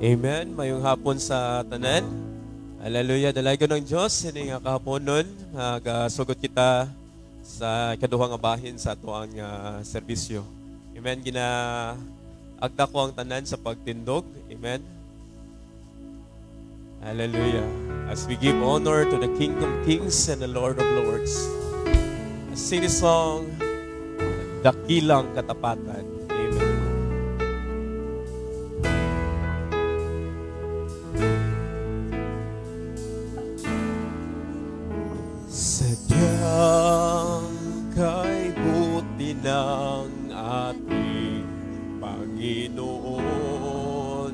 Amen. Mayong hapon sa tanan. Hallelujah. Dalaga ng Diyos. Hindi nga kahapon nun. Sugot kita sa ikaduhang abahin sa ato ang serbisyo. Amen. Agda ko ang tanan sa pagtindog. Amen. Hallelujah. As we give honor to the King of Kings and the Lord of Lords. I sing this song, Dakilang Katapatan. Amen. Sadyang kay buti ng ating Panginoon,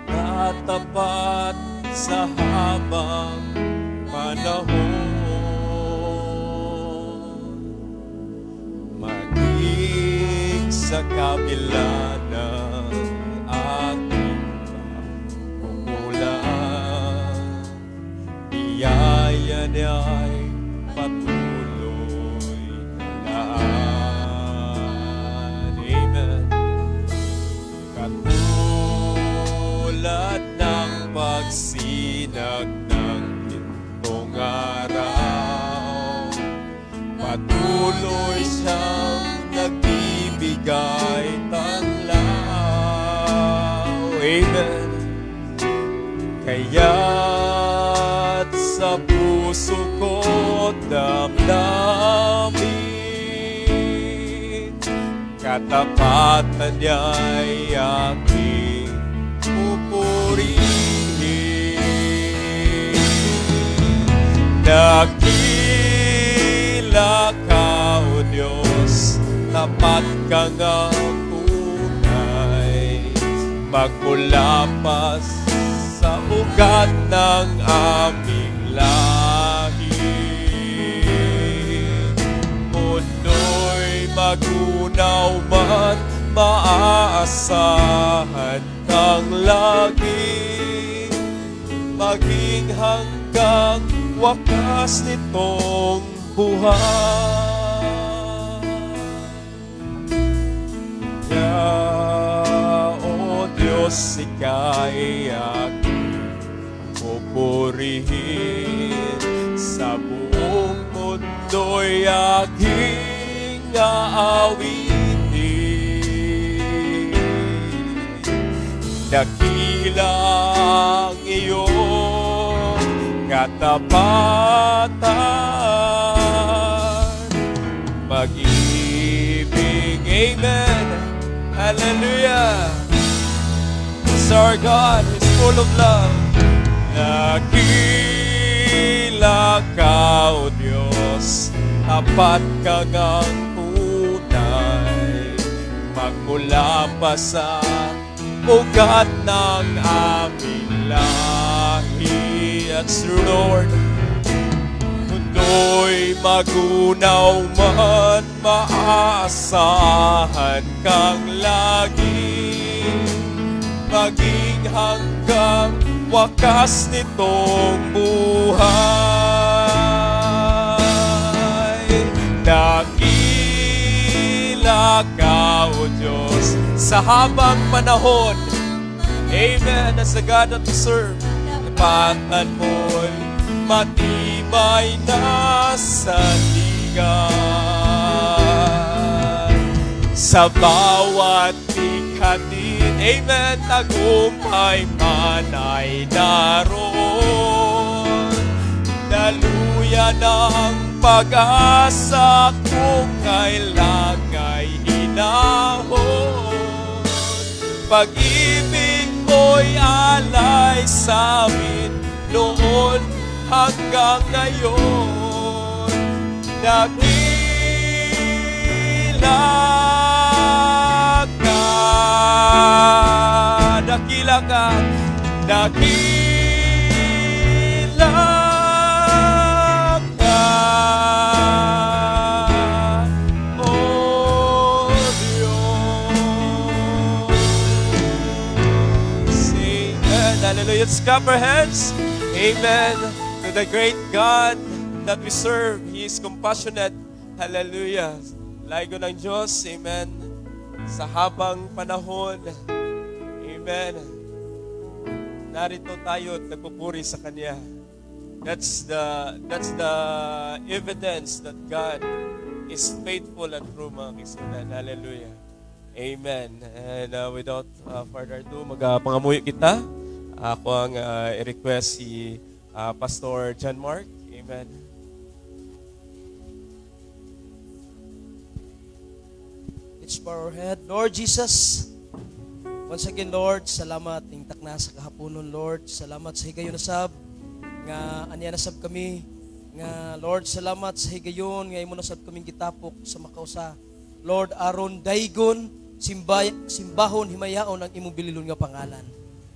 tatapat sa habang panahon, maging sa kabila ng ating pagkukulang, biyaya niya'y patuloy na laan. Amen. Katulad ng pagsinag ng gintong araw, patuloy siyang nagbibigay tanglaw. Amen. Kaya't sa puso ko damdamin, katapatan niya'y aking pupurihin. Dakila ka, O Diyos, tapat kang ang tunay, magmula sa ugat ng aming lahi. Mundo'y magunaw man, maaasahan kang lagi, maging hanggang wakas nitong buhay. O Diyos, ika'y aking pupurihin, sa buong mundo'y aking aawitin. Dakilang iyong katapatan, pag-ibig. Amen. Hallelujah. It's our God, He's full of love. Dakila ka, O Diyos, tapat kang ang tunay, magmula pa sa ugat ng aming lahi. That's true, Lord. Mundo'y magunaw man, maaasahan kang lagi, maging hanggang wakas nitong buhay. Dakila ka, O Diyos, sa habang panahon. Amen. As the God that we serve, kapatan mo'y matibay na sandigan. Sa bawat ikhatin, amen, tagumpay man ay naroon. Daluyan ang pag-asa kung kailang ay hinahon. Pag-ibig mo'y alay sa amin noon hanggang ngayon. Dakila ka, dakila ka, O Diyos. Amen. Hallelujah. Let's clap our hands. Amen. To the great God that we serve. He is compassionate. Hallelujah. Laigo ng Diyos. Amen. Sa habang panahon. Amen. narito tayo at nagpupuri sa Kanya. That's the evidence that God is faithful and true, mga kaibigan. Hallelujah. Amen. And without further ado, magpangamuyo kita. Ako ang i-request si Pastor John Mark. Amen. Let's bow our head. Lord Jesus, once again, Lord, salamat ning takna sa kahaponon, Lord. Salamat sa higayon na sab nga anya na sab kami nga Lord, salamat sa higayon nga imo na sab kaming gitapok sa makausa. Lord, aron daygon simbahon himayaon ang imong bililon nga pangalan.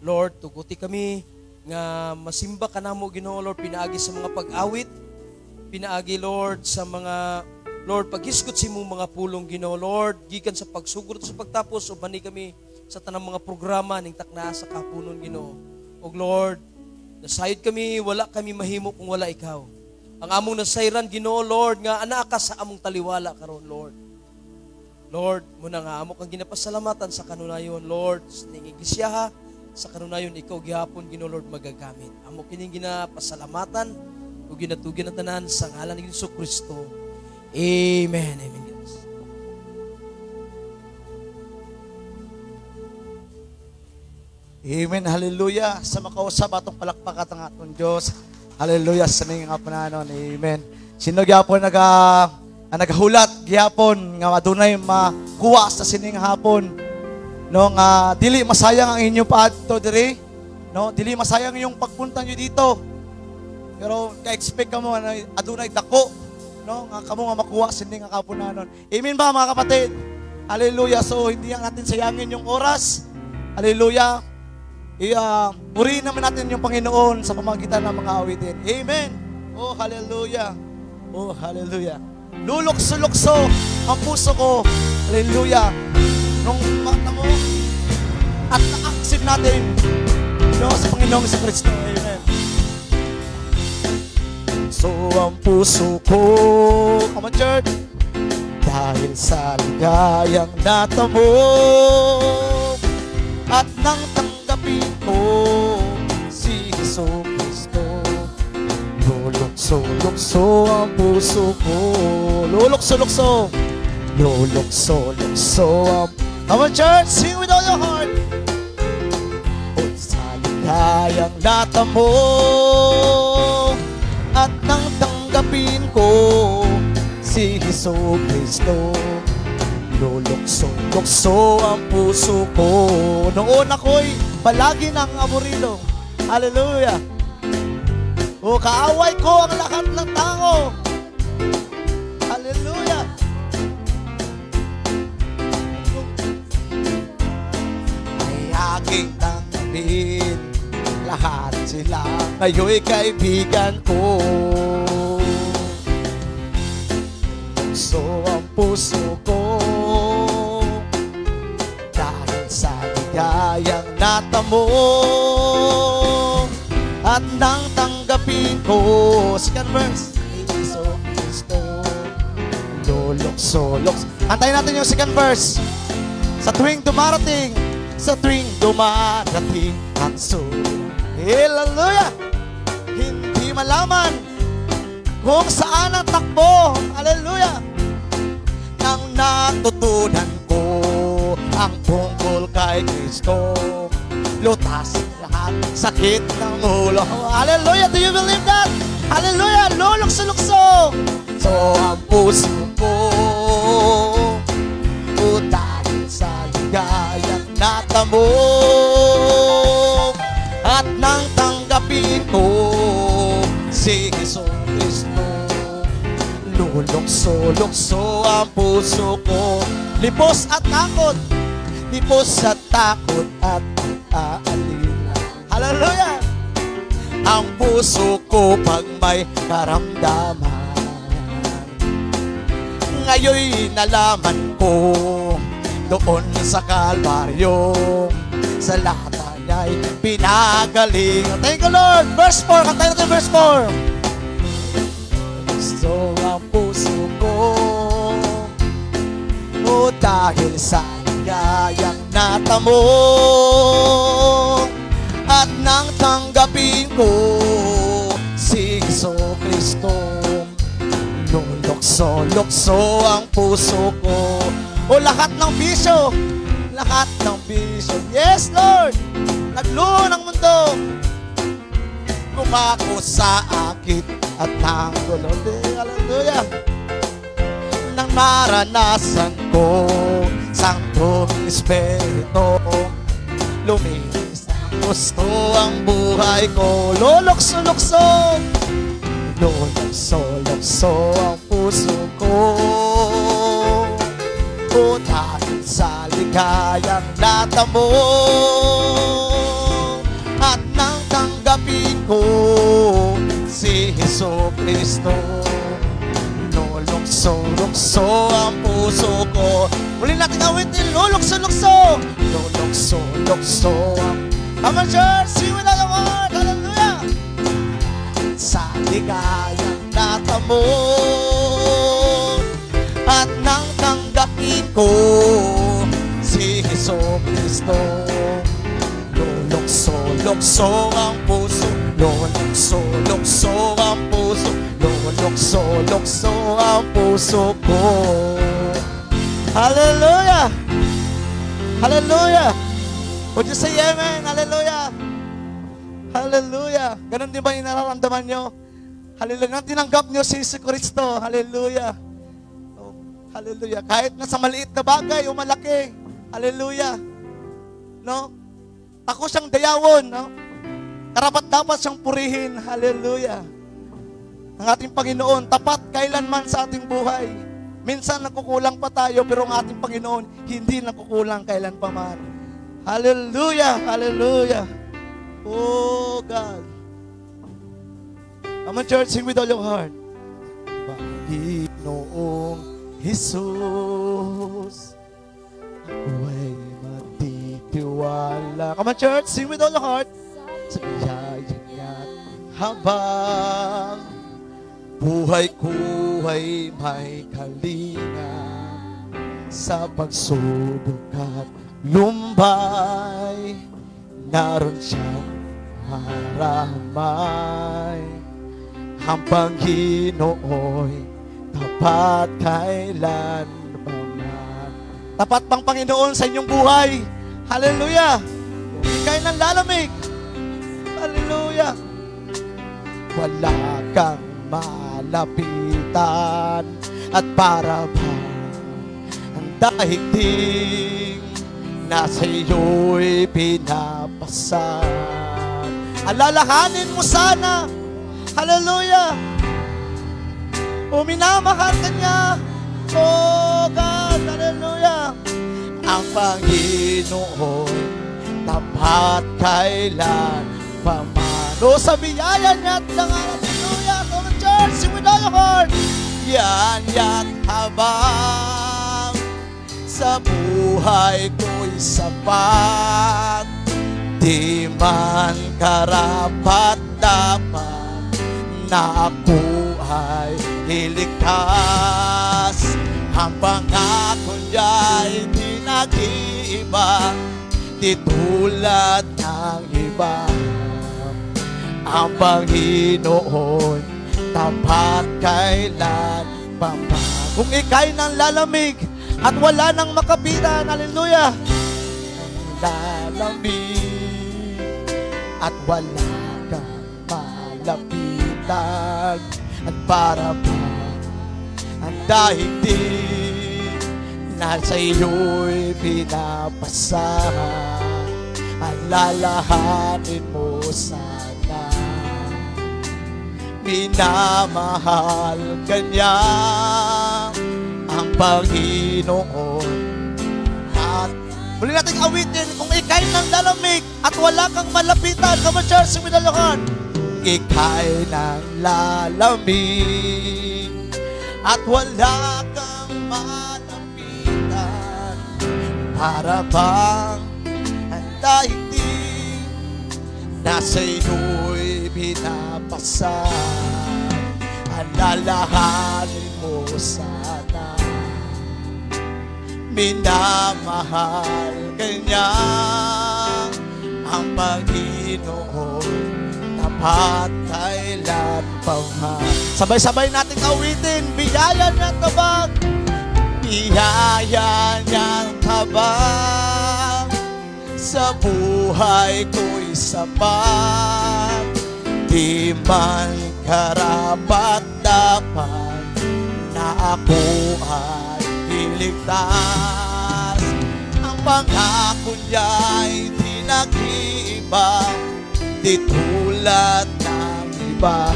Lord, tuguti kami nga masimba kanamo Ginoo, Lord, pinaagi sa mga pag-awit, pinaagi Lord sa mga Lord, paghisgot sa imong mga pulong Ginoo, Lord, gikan sa pagsugod sa pagtapos ubani kami sa tanang mga programa ning takna sa kapunon Ginoo. Og Lord, nasayod kami, wala kami mahimo kung wala ikaw. Ang among nasayran Ginoo, Lord, nga ana ka sa among taliwala karon, Lord. Lord, muna nga amo kang ginapasalamatan sa kanunayon, Lord, ning iglesia sa kanunayon ikaw gihapon Ginoo, Lord, magagamit. Amo kining ginapasalamatan ug ginatugyan na tanan sa ngalan ni Hesus Kristo. Amen. Amen. Amen. Hallelujah. Sa makausap atong palakpakat ang atong Diyos. Hallelujah. Sa ning nga pananon. Amen. Sino gyapon nagahulat gyapon nga adunay makuha sa sining hapon. No nga dili masayang ang inyo paadto diri. No, dili masayang yung pagpunta niyo dito. Pero ka-expect kamo na adunay dako, no, nga kamo nga makuha sining nga kapunanon. Amen ba mga kapatid? Hallelujah. So hindi natin sayangin yung oras. Hallelujah. Purihin naman natin yung Panginoon sa pamagitan ng mga awitin. Amen. Oh, hallelujah. Oh, hallelujah. Lulukso-lukso ang puso ko. Hallelujah. Nung mata mo at na-accept natin, no, sa Panginoong sa Kristo. Amen. So, ang puso ko, come on, church, dahil sa ligayang natamo at nang tanggapin ko si Jesucristo. Lulukso-lukso ang puso ko. Lulukso-lukso. Lulukso-lukso ang... Come on, church, sing with all your heart. O sa ligayang natamo at nang tanggapin ko si Jesucristo. Lulukso-lukso ang puso ko. Noon ako'y palagi nang aburido. Hallelujah. O kaaway ko ang lahat ng tao. Hallelujah. Ay aking tanggapin lahat sila, ngayon'y kaibigan ko. So ang puso ko dahil sa ligayang natamo at nang tanggapin ko. Second verse. Jesucristo. Lulukso-lukso. Antayin natin yung second verse. Sa tuwing dumarating ang sulit. Hallelujah. Hindi malaman kung saan ang takbo. Hallelujah. Nang natutunan ko ang tungkol kay Kristo, lutas lahat sakit ng ulo. Hallelujah. Do you believe that? Hallelujah. Lulukso-lukso. So ang puso ko dahil sa ligayang natamo at nang tanggapin ko si Jesucristo. Lulukso-lukso ang puso ko. Lipos at takot. Lipos at takot at aalila. Hallelujah! Ang puso ko pag may karamdaman, ngayon'y nalaman ko doon sa Kalbaryo, sa lahat niya'y pinagaling. Thank you, Lord. Verse 4. Kantayin natin verse 4. Gusto ang puso ko dahil sa ligayang natamo at nang tanggapin ko si Jesucristo, lulukso ang puso ko. O lahat ng bisyo, yes Lord, nagluho ng mundo, gumako sa akit at ng gulo. Hallelujah. Nang maranasan ko Santong Espiritu, luminis ang gusto ang buhay ko. Lulukso ang puso ko, o dahil sa ligayang natamo, at nang tanggapin ko si Jesucristo, lulukso ang puso ko. Muli natin awitin, lulukso ang. Come on church, sing with the word, hallelujah. Sa ligayang natamo, at nang tanggapin ko si Jesucristo, lulukso ang puso, lulukso ang puso, lulukso ang puso ko. Hallelujah! Hallelujah! Would you say amen? Hallelujah! Hallelujah! Ganon din ba yung nararamdaman nyo? Hallelujah! Nang tinanggap nyo si Jesucristo. Hallelujah! Oh, hallelujah! Kahit na sa maliit na bagay o malaki. Hallelujah! No? Ako siyang dayawon. No? Karapat-dapat siyang purihin. Hallelujah! Ang ating Panginoon, tapat kailanman sa ating buhay. Minsan nakukulang pa tayo, pero ang ating Panginoon, hindi nakukulang kailan pa man. Hallelujah! Hallelujah! Oh God! Come on church, sing with all your heart. Panginoong Jesus, ako'y matitiwala. Come on church, sing with all your heart. Sa biyaya niya habang buhay ko ay may kalinga, sa pagsubok at lumbay, naroon siyang maramay. Ang Panginooy tapat kailan pa man. Tapat bang Panginoon sa inyong buhay? Hallelujah! Ika'y nang lalamig. Hallelujah! Wala kang malapitan at para bang ang daigdig nasa iyo'y pinapasan. Alalahanin mo sana, hallelujah, o minamahal ka niya, oh God, hallelujah. Ang Panginoon tapat kailan pa man, o sa biyaya niya at dangalan. Sing with all your heart. Yan habang sa buhay ko'y sapat, di man karapat dapat na ako ay iligtas. Ang pangako niya'y di nag-iiba, di tulad ng iba. Ang Panginoon tapat kailan pa man. Kung ika'y nang lalamig at wala nang makapitan, hallelujah, lalamig at wala kang malapitan, at para ba ang daigdig nasa iyo'y pinapasahan, alalahanin mo sana. Minamahal ka niya ang Panginoon. At muli natin awitin, kung ika'y nang lalamig at wala kang malapitan. Come on church, sing with all your heart. Ika'y nang lalamig at wala kang malapitan, para bang ang daigdig nasa iyo'y pinapasan, alalahanin mo sana. Minamahal ka niya ang Panginoon. Panginoon, tapat kailan pa man. Sabay-sabay natin awitin, biyaya niya tabag, biyaya niyang tabag, sa buhay ko'y sapat, di man karapat dapat na ako ay iligtas. Ang pangako niya'y di nag-iiba, di tulad ng iba.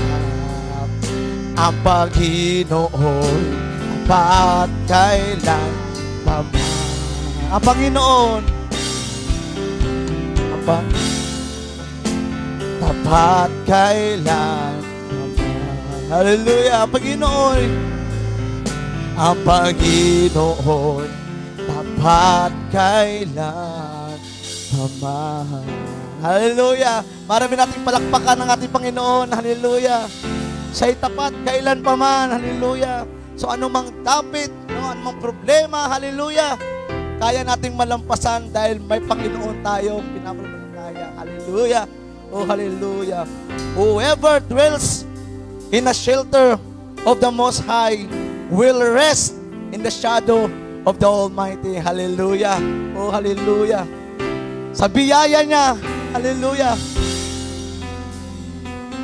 Ang Panginoon tapat kailan pa man. Ang Panginoon tapat kailan pa man. Hallelujah. Ang Panginoon, ang Panginoon tapat kailan pa man. Hallelujah. Marami nating palakpakan ng ating Panginoon. Hallelujah. Siya'y tapat kailan pa man. Hallelujah. So anumang dapit, anumang problema, hallelujah, kaya nating malampasan dahil may Panginoon tayong pinapanampalataya. Hallelujah. Oh, hallelujah. Whoever dwells in the shelter of the Most High will rest in the shadow of the Almighty. Hallelujah. Oh, hallelujah. Sa biyaya niya, hallelujah.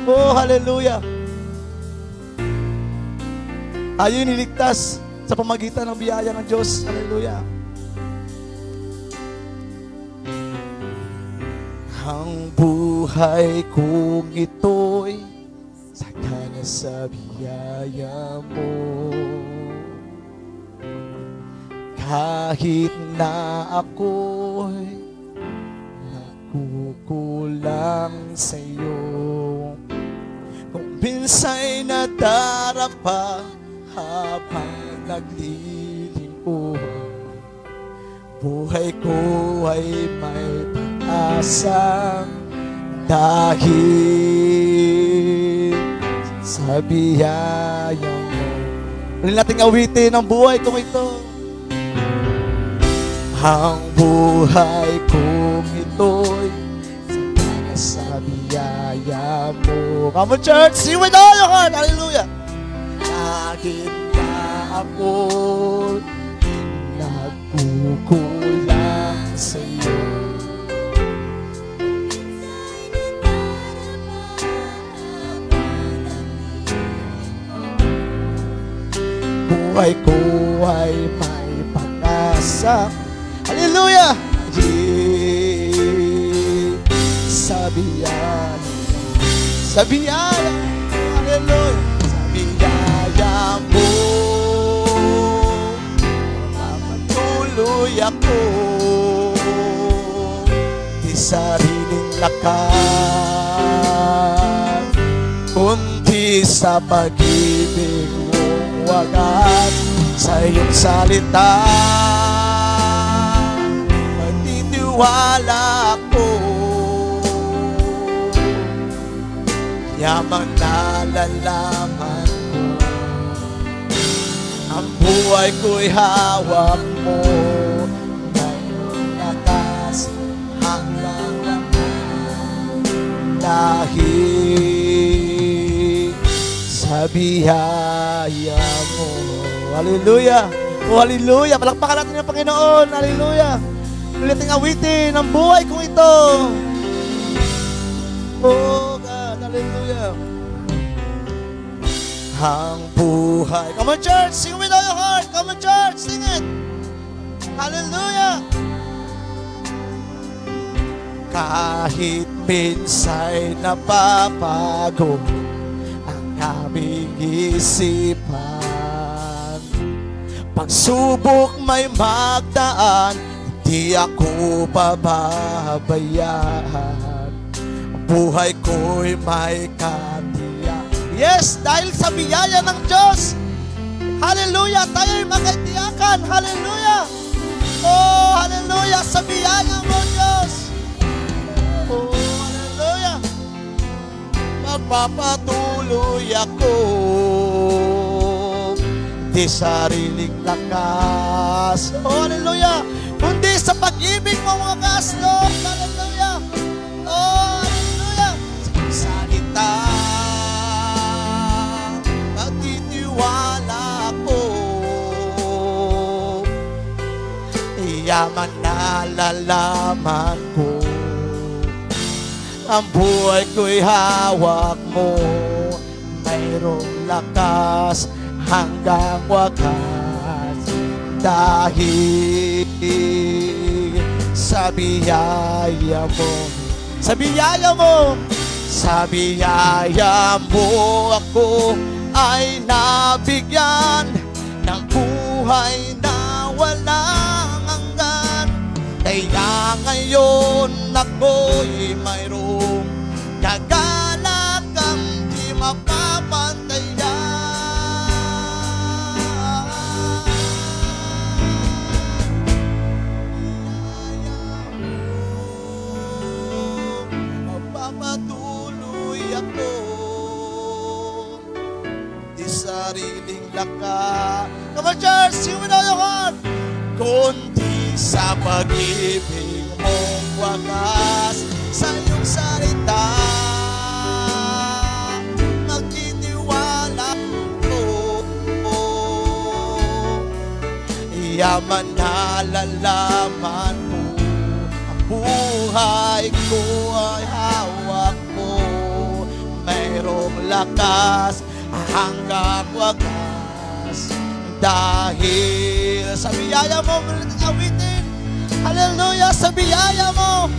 Oh, hallelujah. Tayo niligtas sa pamagitan ng biyaya ng Diyos. Hallelujah. Ang buhay kong ito'y sakana sa biyaya mo. Kahit na ako'y nakukulang sa'yo, kung minsa'y nadarapa habang naglilingkod, buhay ko ay may pag-asang dahil sa biyaya mo. Ulit nating awitin ang buhay kong ito. Ang buhay kong ito'y sakana sa biyaya mo. Come on, church, sing with all your heart. Hallelujah. Kahit na ako nagkukulang sa'yo, buhay ko ay may pag-asa. Hallelujah! Sa biyaya, sa biyaya, hallelujah, sa biyaya mo, mapatuloy ako, di sariling lakas, kundi sa pag-ibig mong wagas, sa iyong salita magtitiwala ako. Yamang nalalaman ko, ang buhay ko'y hawak mo, ngayong lakas hanggang naman, dahil sa biyaya mo. Hallelujah! Oh, hallelujah! Palakpakan natin ang Panginoon. Hallelujah! Uliting awitin ang buhay kong ito. Oh, God! Hallelujah! Ang buhay. Come on, church! Sing with all your heart! Come on, church! Sing it! Hallelujah! Kahit minsa'y napapago ang aming isipan, pagsubok may magdaan, di ako pababayaan. Buhay ko'y may katiyak. Yes, dahil sa biyaya ng Diyos. Hallelujah, tayo'y magkatiyakan. Hallelujah. Oh, hallelujah, sa biyaya mo, Diyos. Oh, hallelujah. Magpapatuloy ako, di sariling lakas. Oh, hallelujah. Kundi sa pag-ibig mo wagas, Lord. Hallelujah. Oh, hallelujah. yaman na lalaman ko. Ang buhay ko'y hawak mo, mayroong lakas hanggang wakas. Dahil sa biyaya mo, sa biyaya mo, sa biyaya mo ako ay nabigyan ng buhay na walang hanggan. Kaya ngayon ako'y mayroong kagalakang di mapapantayan. Magpapatuloy ako di sariling lakas. Come on, church, sing with all your heart. Kundi sa pag-ibig mong wakas, sa iyong salita magtitiwala ko. Yaman na lalaman mo, ang buhay ko ay hawak mo, mayroong lakas hanggang wakas. Dahil sa biyaya mo, awitin, hallelujah, sa biyaya mo,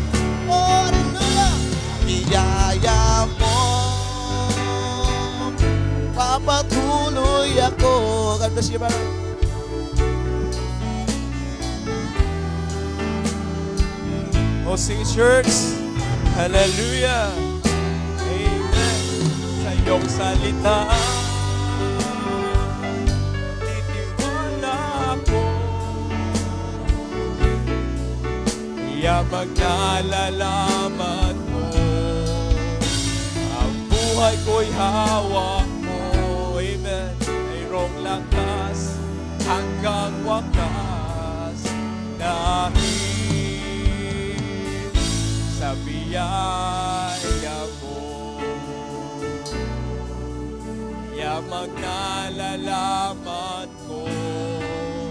oh, hallelujah, biyaya mo, papatuloy ako. God bless you, brother. Oh, sing church, hallelujah, amen. Sa iyong salita yaman na lalaman mo, ang buhay ko'y hawak mo, amen. Mayroong lakas hanggang wakas, dahil sa biyaya mo. Yaman na lalaman mo,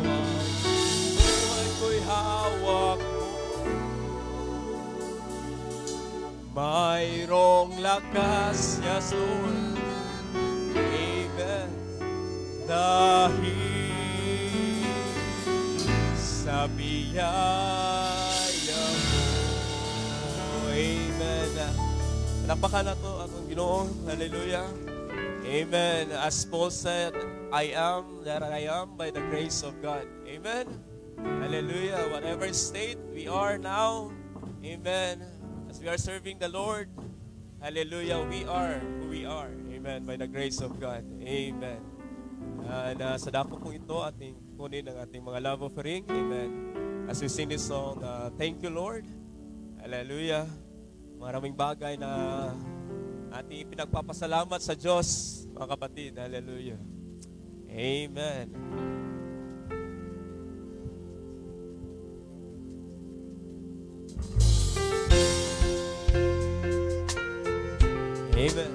ang buhay ko'y hawak mo, mayroong lakas, yes Lord, amen. Dahil sa biyaya mo, amen. Palakpakan na to ang Ginoo, hallelujah, amen. As Paul said, I am that I am by the grace of God, amen, hallelujah. Whatever state we are now, amen, as we are serving the Lord, hallelujah, we are who we are, amen, by the grace of God, amen. And sa dako po ito, ating kunin ang ating mga love offering, amen. As we sing this song, thank you Lord, hallelujah. Maraming bagay na ating pinagpapasalamat sa Diyos, mga kapatid, hallelujah, amen. Amen.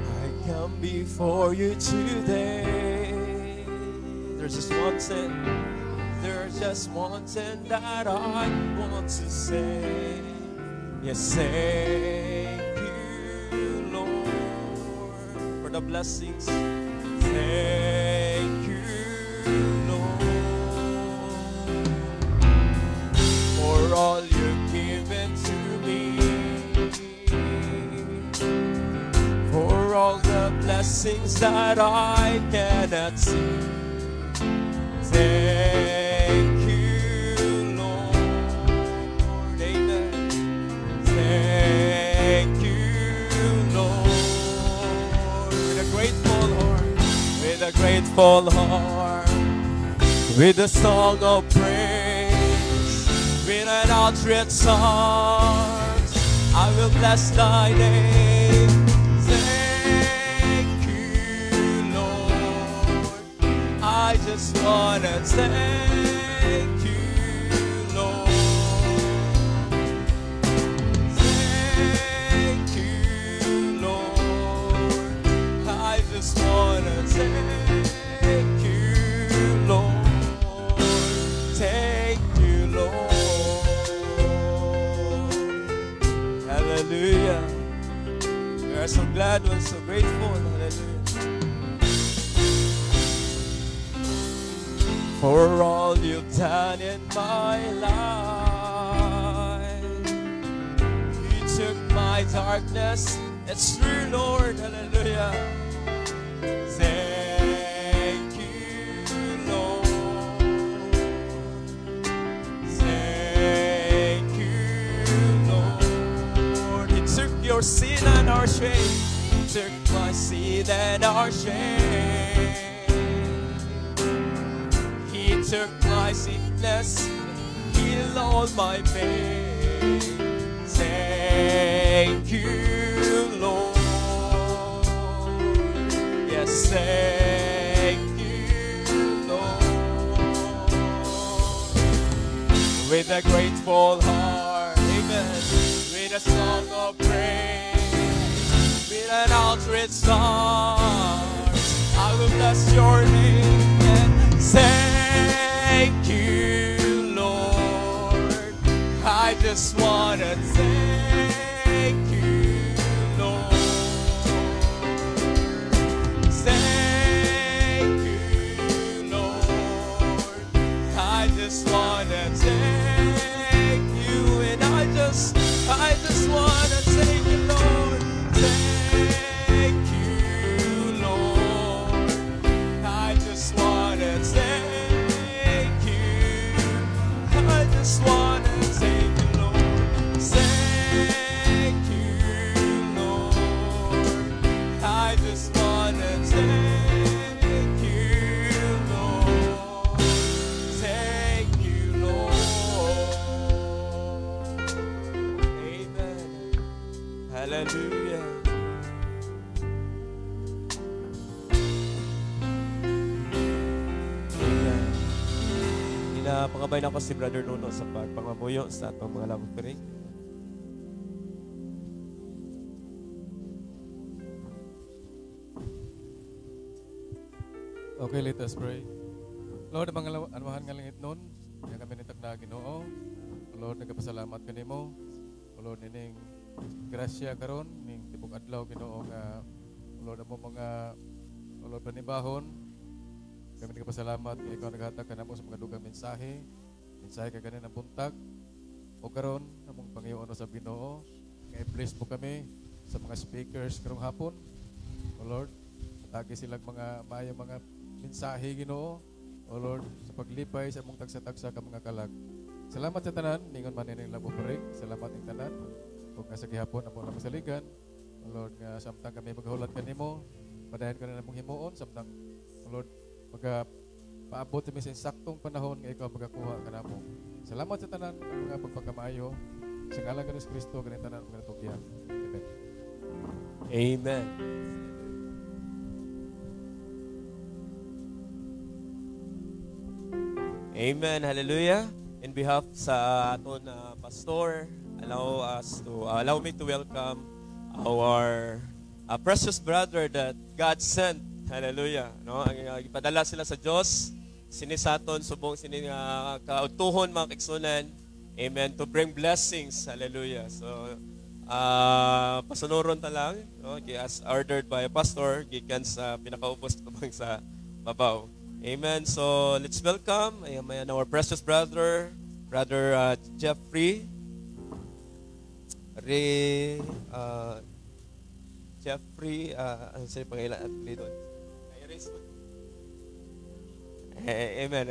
I come before you today. There's just one thing. There's just one thing that I want to say. Yes, thank you, Lord, for the blessings. Thank you, Lord, for all you've given to me, for all the blessings that I cannot see. Thank you, Lord, amen. Thank you, Lord, with a grateful heart, with a grateful heart, with a song of praise, with an outstretched arms, I will bless thy name. Thank you, Lord, I I just wanna thank you, Lord. Thank you, Lord. I just wanna thank you, Lord. Thank you, Lord. Hallelujah. We are so glad, we're so grateful. Hallelujah. For all you've done in my life. You took my darkness. It's true, Lord. Hallelujah. Thank you, Lord. Thank you, Lord. He took your sin and our shame. He took my sin and our shame. He took my sickness, healed all my pain. Thank you, Lord. Yes, thank you, Lord. With a grateful heart, amen. With a song of praise, with an outstretched arms, I will bless your name and thank you, Lord. I just want to thank you, Lord. Thank you, Lord. I just want to thank you, and I just want to thank you, Lord. Thank you, Lord. I just want to thank you. I just want to thank you, Lord. Thank you, Lord. I just want to thank you, Lord. Thank you, Lord. Amen. Hallelujah. Pangabay na ko si Brother Nuno sa pagpangamuyo sa atong mga love offering. Okay, let us pray. Lord, mga anwahan nga langit nun, kaya kami nitag na Ginoo. Lord, nagpasalamat kanimo. Lord, nining grasya karon ning tibok adlaw Ginoo nga Lord amo mga Lord panibahon. Kami nagpasalamat nga ikaw naghatag kanamo sa mga dugang mensahe kay ganin ang buntag. O karon among Panginoon sa Ginoo, nga i-bless mo kami sa mga speakers karong hapon. O Lord, matagi silang mga maayong mga mensahe Ginoo. O Lord, sa paglipay sa among tagsa-tagsa ka mga kalag. Salamat sa tanan, ningon man ning labo parik. Salamat ing tanan. Ug nga sa gihapon among masaligan. O Lord, nga samtang kami maghulat kanimo, padayon ka na namong himuon samtang o Lord paabot kami sa saktong panahon nga ikaw magakuha kanamo. Salamat sa tanan ng mga pagpagkamaayo. Sa ngalan ni Kristo ganin tanan mga natugyan. Amen. Amen. Amen. Hallelujah. In behalf sa aton pastor, allow me to welcome our precious brother that God sent. Hallelujah. No, ang ipadala sila sa Dios, sinisaton subong sini kautuhon mga kaigsunan. Amen. To bring blessings. Hallelujah. So pasunuron ta lang, no, as ordered by a pastor gikan sa pinakaubos tumang sa babaw. Amen. So let's welcome our precious brother Jeffrey. Jeffrey, ano sa'yo pangilan at doon? Amen.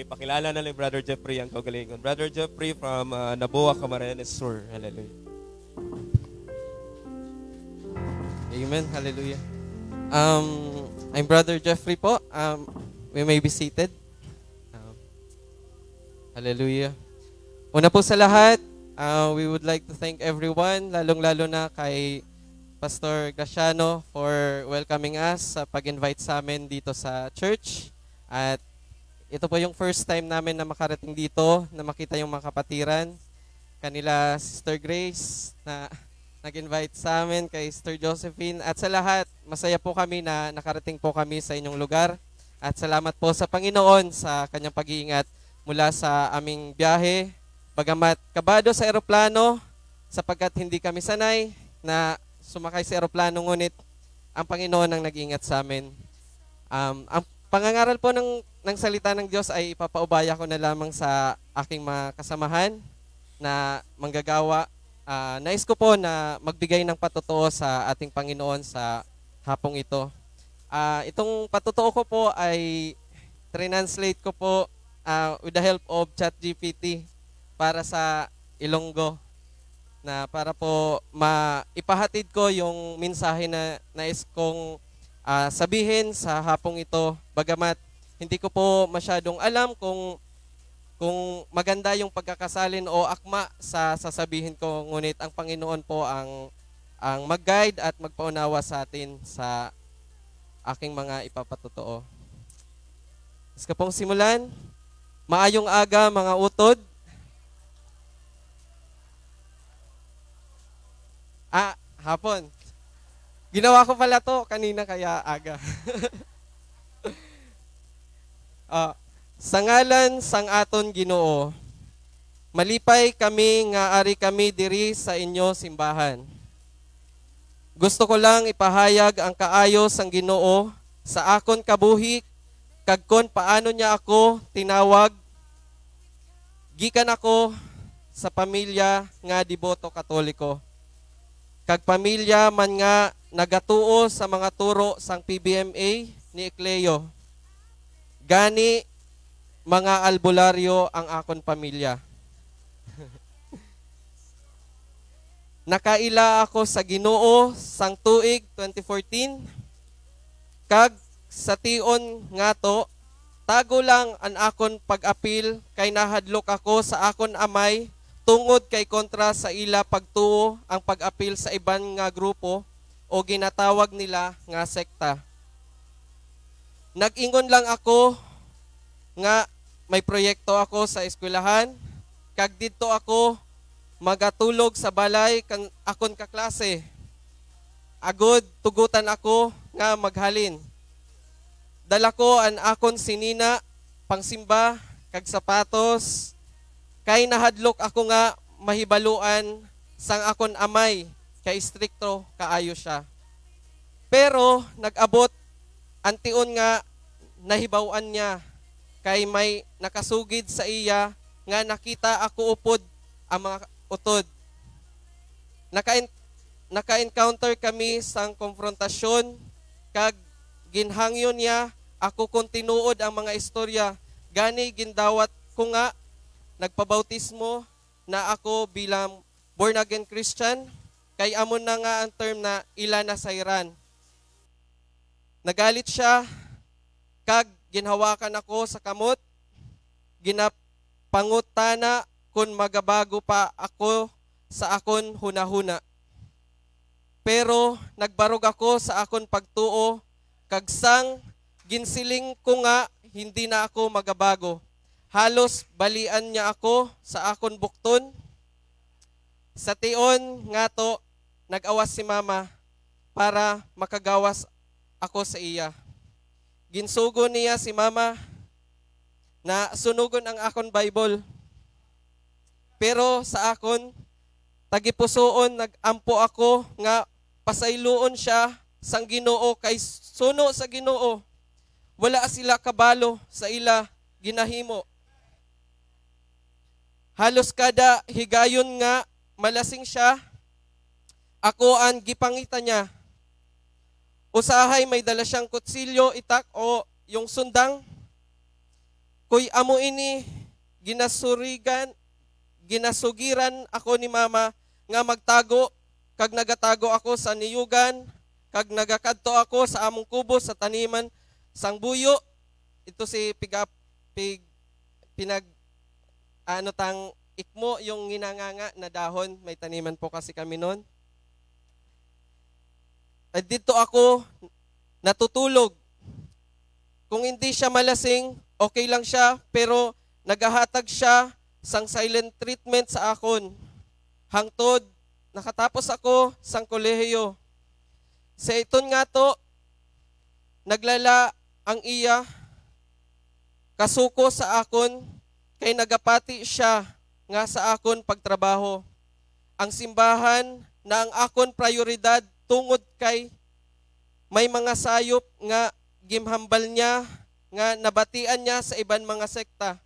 Ipakilala na lang Brother Jeffrey ang kaugalingon. Brother Jeffrey from Naboa, Camarines Sur. Hallelujah. Amen. Hallelujah. I'm Brother Jeffrey po. We may be seated. Hallelujah. Una po sa lahat, we would like to thank everyone, lalong-lalo na kay Pastor Graciano for welcoming us sa pag-invite sa amin dito sa church. At ito po yung first time namin na makarating dito, na makita yung mga kapatiran. Kanila Sister Grace na nag-invite sa amin, kay Sister Josephine. At sa lahat, masaya po kami na nakarating po kami sa inyong lugar. At salamat po sa Panginoon sa kanyang pag-iingat mula sa aming biyahe. Bagamat kabado sa eroplano, sapagkat hindi kami sanay na sumakay sa eroplano, ngunit ang Panginoon ang nag-iingat sa amin. Ang pangangaral po ng salita ng Diyos ay ipapaubaya ko na lamang sa aking mga kasamahan na manggagawa. Nais ko po na magbigay ng patotoo sa ating Panginoon sa hapong ito. Itong patotoo ko po ay translate ko po with the help of ChatGPT para sa Ilonggo, na para po maipahatid ko yung mensahe na nais kong sabihin sa hapong ito. Bagamat hindi ko po masyadong alam kung maganda yung pagkakasalin o akma sa sasabihin ko, ngunit ang Panginoon po ang mag-guide at magpaunawa sa atin sa aking mga ipapatotoo. Gusto pong simulan. Maayong aga mga utod. Hapon. Ginawa ko pala to kanina kaya aga. Sa ngalan sang aton Ginoo, malipay kami nga ari kami diri sa inyo simbahan. Gusto ko lang ipahayag ang kaayo sang Ginoo sa akon kabuhi, kag kon paano niya ako tinawag. Gikan ako sa pamilya nga deboto katoliko. Kag pamilya man nga nagatuo sa mga turo sang PBMA ni Ecleo. Gani mga albularyo ang akon pamilya. Nakaila ako sa Ginoo sang tuig 2014. Kag sa tion nga to, tago lang ang akon pag-apil kay nahadlok ako sa akon amay tungod kay kontra sa ila pagtuo ang pag-apil sa iban nga grupo o ginatawag nila nga sekta. Nag-ingon lang ako nga may proyekto ako sa eskwelahan, kag dito ako magatulog sa balay kang akon kaklase. Agod tugutan ako nga maghalin. Dala ko an akon sinina, pangsimba, kag sapatos, kay nahadlok ako nga mahibaluan sang akon amay, kay strikto kaayo siya. Pero nag-abot antion nga nahibawan niya, kay may nakasugid sa iya nga nakita ako upod ang mga utod. Naka-encounter kami sang konfrontasyon, kag ginhangyon niya ako kung tinuod ang mga istorya. Gani gindawat ko nga nagpabautismo na ako bilang born again Christian, kay amon na nga ang term na ila na sayran. Nagalit siya, kag ginhawakan ako sa kamot, ginapangutana kung magabago pa ako sa akon hunahuna. Pero nagbarog ako sa akon pagtuo, kag sang ginsiling ko nga hindi na ako magabago. Halos balian niya ako sa akon bukton. Sa tion nga to, nag-awas si mama para makagawas ako sa iya. Ginsugo niya si mama na sunugon ang akon Bible. Pero sa akon, tagipusoon, nagampo ako nga pasayloon siya sang Ginoo, kay suno sa Ginoo. Wala sila kabalo sa ila ginahimo. Halos kada higayon nga malasing siya, ako ang gipangita niya. Usahay may dala siyang kutsilyo, itak o yung sundang. Kuy amo ini ginasugiran ako ni mama nga magtago, kag nagatago ako sa niyugan, kag nagakadto ako sa among kubo sa taniman sang buyo. Ito si ikmo yung ginanganga na dahon, may taniman po kasi kami noon. At dito ako natutulog. kung hindi siya malasing, okay lang siya, pero nagahatag siya sang silent treatment sa akon. Hangtod, nakatapos ako sang kolehiyo. Sa iton nga to, naglala ang iya, kasuko sa akon, kay nagapati siya nga sa akon pagtrabaho. Ang simbahan na ang akon prioridad tungod kay may mga sayop nga gimhambal niya, nga nabatian niya sa iban mga sekta.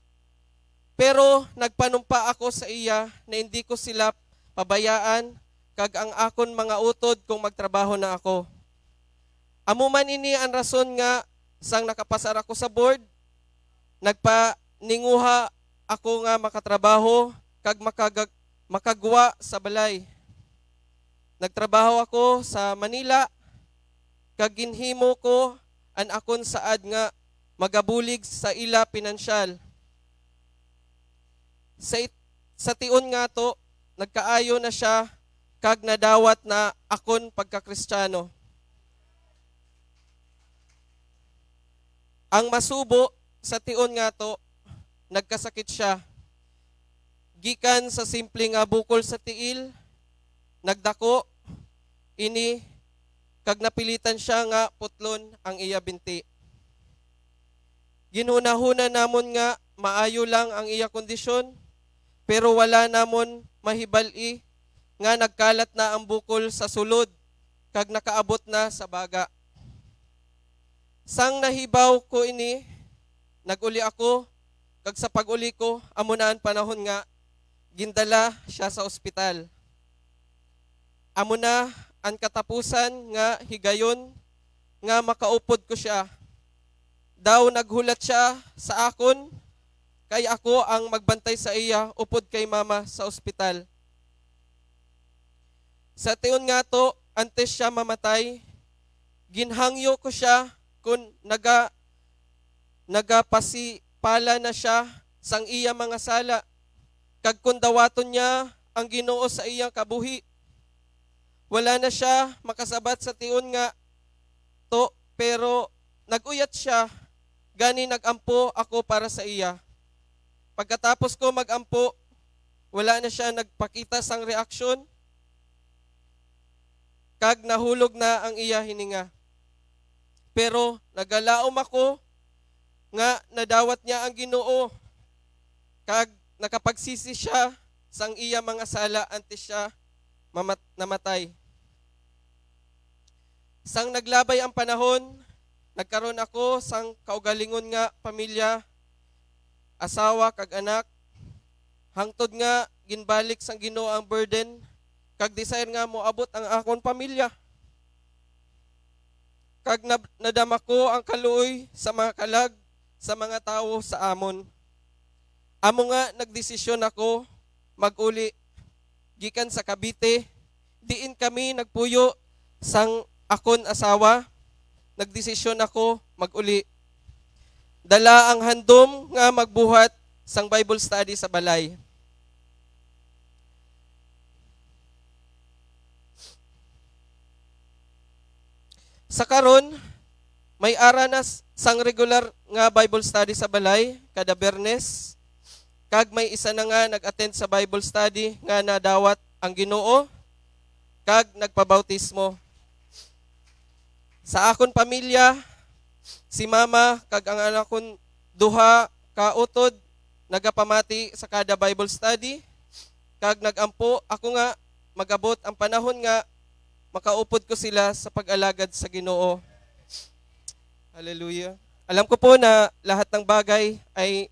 Pero nagpanumpa ako sa iya na hindi ko sila pabayaan kag ang akon mga utod kung magtrabaho na ako. Amuman ini ang rason nga sang nakapasar ako sa board, nagpaninguha ako nga makatrabaho kag makagwa sa balay. Nagtrabaho ako sa Manila kag ginhimo ko an akon saad nga magabulig sa ila pinansyal. Sa tion nga to, nagkaayo na siya kag nadawat na akon pagkakristyano. Ang masubo sa tion nga to, nagkasakit siya. Gikan sa simple nga bukol sa tiil, nagdako, ini, kag napilitan siya nga putlon ang iya binti. Ginhuna-huna namon nga maayo lang ang iya kondisyon, pero wala namon mahibal-i nga nagkalat na ang bukol sa sulod, kag nakaabot na sa baga. Sang nahibaw ko ini, naguli ako, kag sa pag-uli ko, amunaan panahon nga, gindala siya sa ospital. Amuna ang katapusan nga higayon nga makaupod ko siya. Daw naghulat siya sa akon, kay ako ang magbantay sa iya upod kay mama sa ospital. Sa tion nga to, antes siya mamatay, ginhangyo ko siya kung nagapasipala na siya sang iya mga sala, kag kung dawaton niya ang Ginoo sa iyang kabuhi. Wala na siya makasabat sa tion nga to, pero naguyat siya, gani nagampo ako para sa iya. Pagkatapos ko magampo, wala na siya nagpakita sang reaksyon, kag nahulog na ang iya hininga. Pero nagalaom ako nga nadawat niya ang Ginoo, kag nakapagsisi siya sang iya mga sala antes siya namatay. Sang naglabay ang panahon, nagkaroon ako sang kaugalingon nga pamilya, asawa kag anak. Hangtod nga ginbalik sang Ginoo ang burden, kag desire nga moabot ang akon pamilya. Kag nadama ko ang kaluoy sa mga kalag sa mga tawo sa amon. Amo nga nagdesisyon ako maguli gikan sa Cavite. Diin kami nagpuyo sang akon asawa. Nagdesisyon ako maguli. Dala ang handom nga magbuhat sang Bible study sa balay. Sa karon, may aranas sang regular nga Bible study sa balay kada Biyernes. Kag may isa na nga nag-attend sa Bible study nga nadawat ang Ginoo kag nagpabautismo. Sa akon pamilya, si mama kag ang anak kon duha ka utod nagapamati sa kada Bible study, kag nagampo ako nga magabot ang panahon nga makaupod ko sila sa pag-alagad sa Ginoo. Hallelujah. Alam ko po na lahat ng bagay ay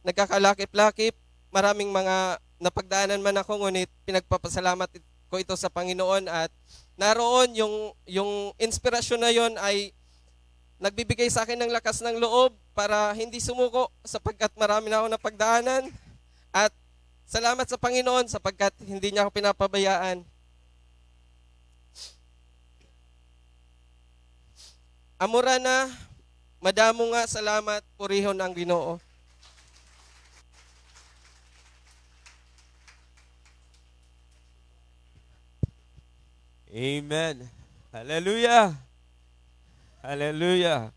nagkakalakip-lakip. Maraming mga napagdaanan man ako, ngunit pinagpapasalamat ko ito sa Panginoon, at naroon yung inspirasyon na yon ay nagbibigay sa akin ng lakas ng loob para hindi sumuko sapagkat marami na ako napagdaanan. At salamat sa Panginoon sapagkat hindi niya ako pinapabayaan. Amura na, madamo nga salamat, purihon ang Ginoo. Amen. Hallelujah. Hallelujah.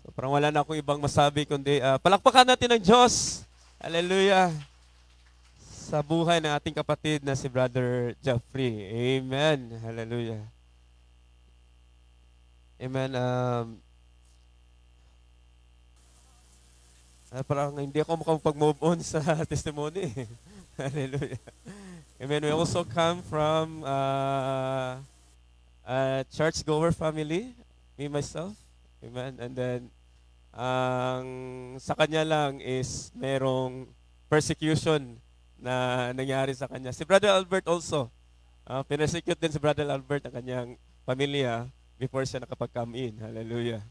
So parang wala na akong ibang masabi kundi palakpakan natin ang Diyos. Hallelujah. Sa buhay ng ating kapatid na si Brother Jeffrey. Amen. Hallelujah. Amen. Parang hindi ako makapag-move on sa testimony. Hallelujah. Amen. We also come from a church-goer family, me, myself. Amen. And then, sa kanya lang is merong persecution na nangyari sa kanya. Si Brother Albert also, pinersecute din si Brother Albert ang kanyang pamilya before siya nakapag-come in. Hallelujah.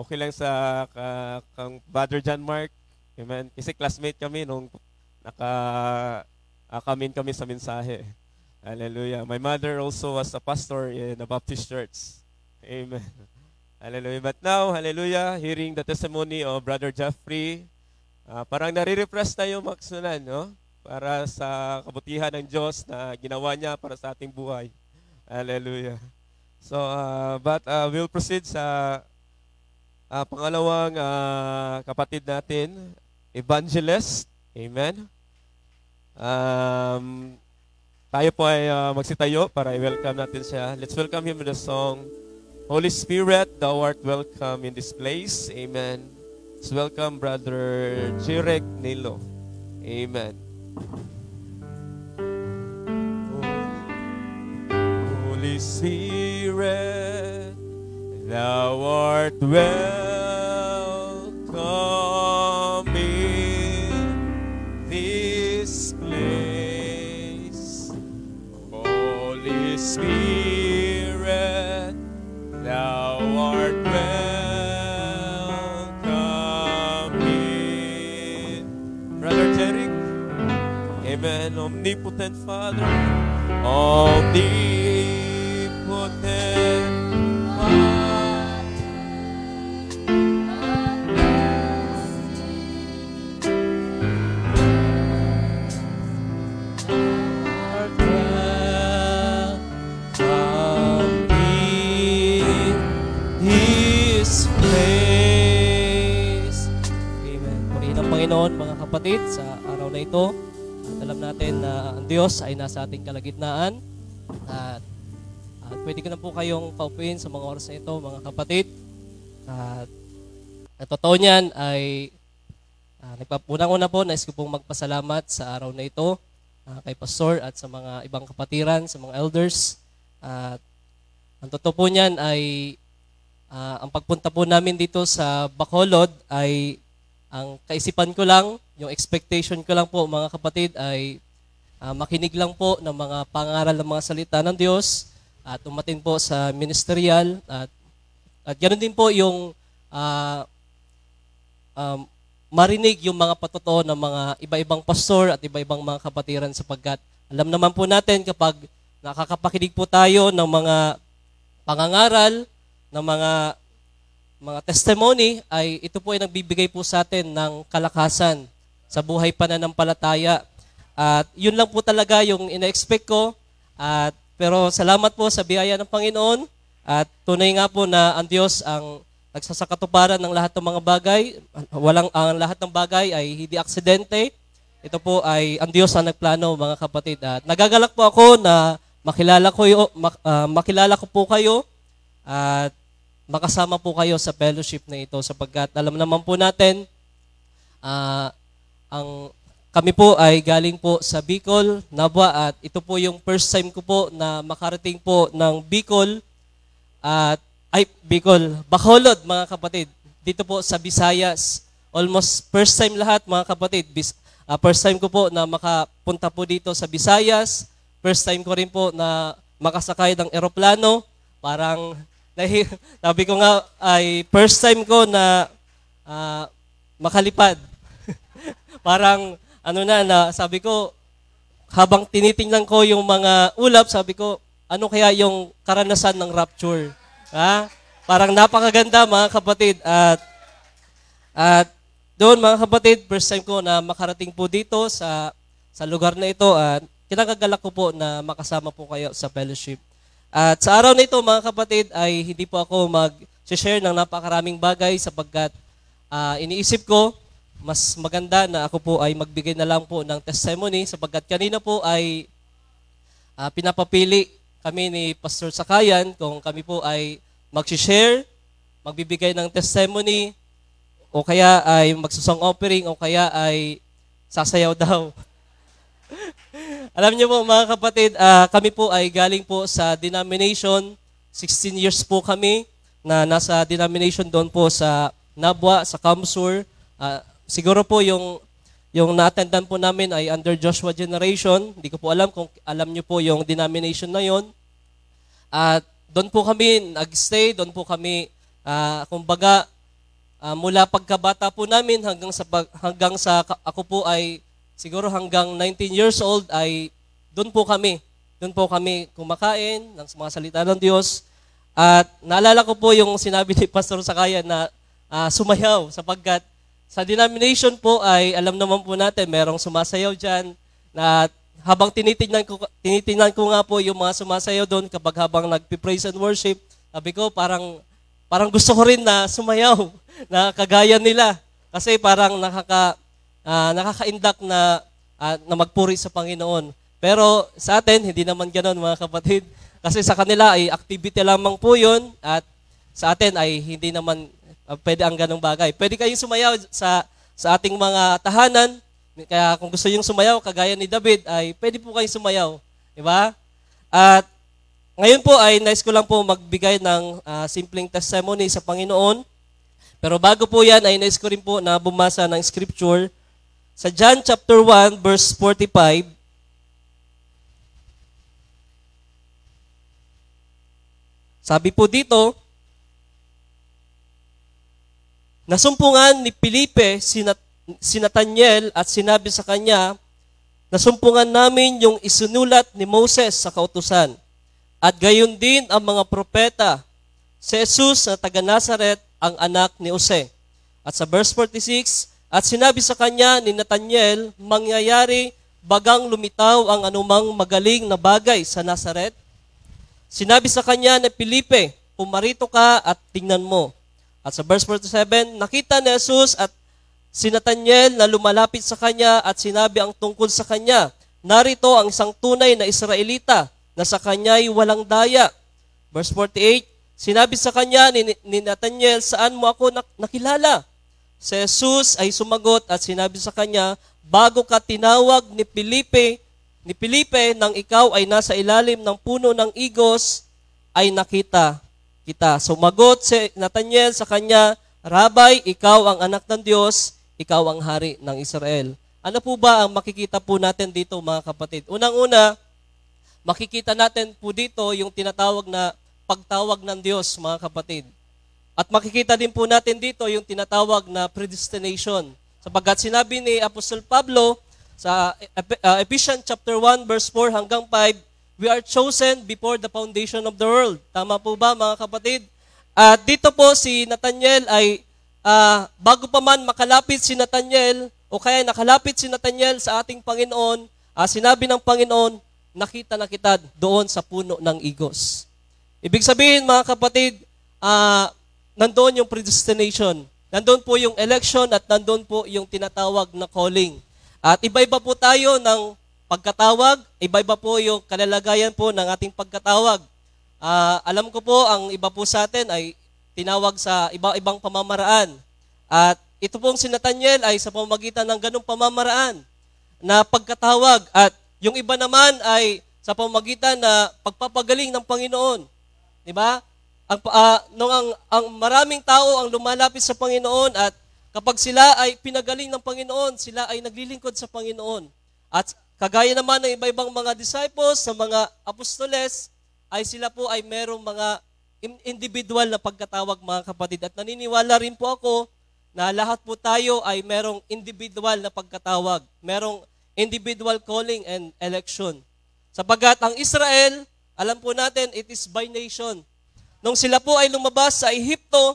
Okay lang sa kang Brother John Mark. Amen. Kasi classmate kami nung come in kami sa mensahe. Hallelujah. My mother also was a pastor in a Baptist church. Amen. Hallelujah. But now, hallelujah, hearing the testimony of Brother Jeffrey, parang nare-refresh tayo maksunan, no? Para sa kabutihan ng Diyos na ginawa niya para sa ating buhay. Hallelujah. So, but we'll proceed sa pangalawang kapatid natin, evangelist. Amen. Tayo po ay magsitayo para i-welcome natin siya. Let's welcome him with the song, Holy Spirit, Thou art welcome in this place. Amen. Let's welcome Brother Jirek Nilo. Amen. Holy Spirit, Thou art welcome in this place. Holy Spirit, Thou art welcome in. Brother Jerick. Amen. Omnipotent Father, omnipotent Panginoon, mga kapatid, sa araw na ito, at alam natin na ang Diyos ay nasa ating kalagitnaan. At pwede ko na po kayong paupuin sa mga oras na ito, mga kapatid. At totoo niyan ay unang-una po, nais ko pong magpasalamat sa araw na ito kay Pastor at sa mga ibang kapatiran, sa mga elders. At ang totoo po niyan ay ang pagpunta po namin dito sa Bacolod ay ang kaisipan ko lang, yung expectation ko lang po mga kapatid ay makinig lang po ng mga pangaral ng mga salita ng Diyos at umatin po sa ministerial at ganoon din po yung marinig yung mga patotoo ng mga iba-ibang pastor at iba-ibang mga kapatiran sapagkat alam naman po natin kapag nakakapakinig po tayo ng mga pangangaral, ng mga testimony ay ito po ay nagbibigay po sa atin ng kalakasan sa buhay pananampalataya. At yun lang po talaga yung ina-expect ko. Pero salamat po sa biyaya ng Panginoon at tunay nga po na ang Diyos ang nagsasakatuparan ng lahat ng mga bagay. Ang lahat ng bagay ay hindi aksidente. Ito po ay ang Diyos ang nagplano mga kapatid. At nagagalak po ako na makilala ko po kayo at makasama po kayo sa fellowship na ito sapagkat alam naman po natin kami po ay galing po sa Bicol, Nabwa at ito po yung first time ko po na makarating po ng Bicol Bacolod mga kapatid. Dito po sa Visayas. Almost first time lahat mga kapatid. First time ko po na makapunta po dito sa Visayas. First time ko rin po na makasakay ng eroplano. Parang sabi ko nga ay first time ko na makalipad. Parang sabi ko habang tinitingnan ko yung mga ulap, sabi ko ano kaya yung karanasan ng rapture? Parang napakaganda mga kapatid at doon mga kapatid, first time ko na makarating po dito sa lugar na ito at kinagagalak ko po na makasama po kayo sa fellowship. At sa araw na ito mga kapatid ay hindi po ako share ng napakaraming bagay sapagkat iniisip ko, mas maganda na ako po ay magbigay na lang po ng testimony sapagkat kanina po ay pinapapili kami ni Pastor Sakayan kung kami po ay mag-share, magbibigay ng testimony, o kaya ay magsusong offering, o kaya ay sasayaw daw. Alam niyo po mga kapatid, kami po ay galing po sa denomination, 16 years po kami na nasa denomination doon po sa Nabwa, sa Kamsur. Siguro po yung na-attendan po namin ay under Joshua Generation. Hindi ko po alam kung alam niyo po yung denomination na yon. At doon po kami nag-stay, doon po kami, kumbaga, mula pagkabata po namin hanggang sa ako po ay siguro hanggang 19 years old ay doon po kami kumakain ng mga salita ng Diyos. At naalala ko po yung sinabi ni Pastor Sakayan na sumayaw sapagkat sa denomination po ay alam naman po natin merong sumasayaw dyan na habang tinitingnan ko nga po yung mga sumasayaw doon habang nagpi-praise and worship, sabi ko parang gusto ko rin na sumayaw na kagaya nila kasi parang nakakaindak na magpuri sa Panginoon. Pero sa atin, hindi naman ganoon mga kapatid. Kasi sa kanila ay activity lamang po yun at sa atin ay hindi naman pwede ang ganong bagay. Pwede kayong sumayaw sa ating mga tahanan. Kaya kung gusto yung sumayaw, kagaya ni David, ay pwede po kayong sumayaw. Diba? At ngayon po ay nais ko lang po magbigay ng simpleng testimony sa Panginoon. Pero bago po yan, ay nais ko rin po na bumasa ng scripture sa John chapter 1, verse 45. Sabi po dito, nasumpungan ni Felipe si Nathanael at sinabi sa kanya, nasumpungan namin yung isinulat ni Moses sa kautusan. At gayon din ang mga propeta, si Jesus na taga Nazaret, ang anak ni Jose. At sa verse 46, at sinabi sa kanya ni Nathanael, mangyayari bagang lumitaw ang anumang magaling na bagay sa Nazaret? Sinabi sa kanya ni Felipe, pumarito ka at tingnan mo. At sa verse 47, nakita ni Jesus at si Nathanael na lumalapit sa kanya at sinabi ang tungkol sa kanya, narito ang isang tunay na Israelita na sa kanya'y walang daya. Verse 48, sinabi sa kanya ni Nathanael, saan mo ako nakilala? Si Jesus ay sumagot at sinabi sa kanya, bago ka tinawag ni Felipe nang ikaw ay nasa ilalim ng puno ng igos, ay nakita kita. Sumagot si Nathanael sa kanya, Rabay, ikaw ang anak ng Diyos, ikaw ang hari ng Israel. Ano po ba ang makikita po natin dito mga kapatid? Unang-una, makikita natin po dito yung tinatawag na pagtawag ng Diyos mga kapatid. At makikita din po natin dito yung tinatawag na predestination. Sapagkat sinabi ni Apostol Pablo sa Ephesians chapter 1 verse 4 hanggang 5, we are chosen before the foundation of the world. Tama po ba mga kapatid? At dito po si Nathanael ay bago pa man makalapit si Nathanael o kaya nakalapit si Nathanael sa ating Panginoon, sinabi ng Panginoon, nakita na kita doon sa puno ng igos. Ibig sabihin mga kapatid, nandoon yung predestination. Nandoon po yung election at nandoon po yung tinatawag na calling. At iba-iba po tayo ng pagkatawag, iba-iba po yung kalalagayan po ng ating pagkatawag. Alam ko po, ang iba po sa atin ay tinawag sa iba-ibang pamamaraan. At ito pong si Nathanael ay sa pamamagitan ng ganong pamamaraan na pagkatawag. At yung iba naman ay sa pamamagitan na pagpapagaling ng Panginoon. Diba? Ang maraming tao ang lumalapit sa Panginoon at kapag sila ay pinagaling ng Panginoon, sila ay naglilingkod sa Panginoon. At kagaya naman ng iba-ibang mga disciples, sa mga apostoles, ay sila po ay merong mga individual na pagkatawag mga kapatid. At naniniwala rin po ako na lahat po tayo ay merong individual na pagkatawag. Merong individual calling and election. Sapagkat ang Israel, alam po natin, it is by nation. Nung sila po ay lumabas sa Ehipto,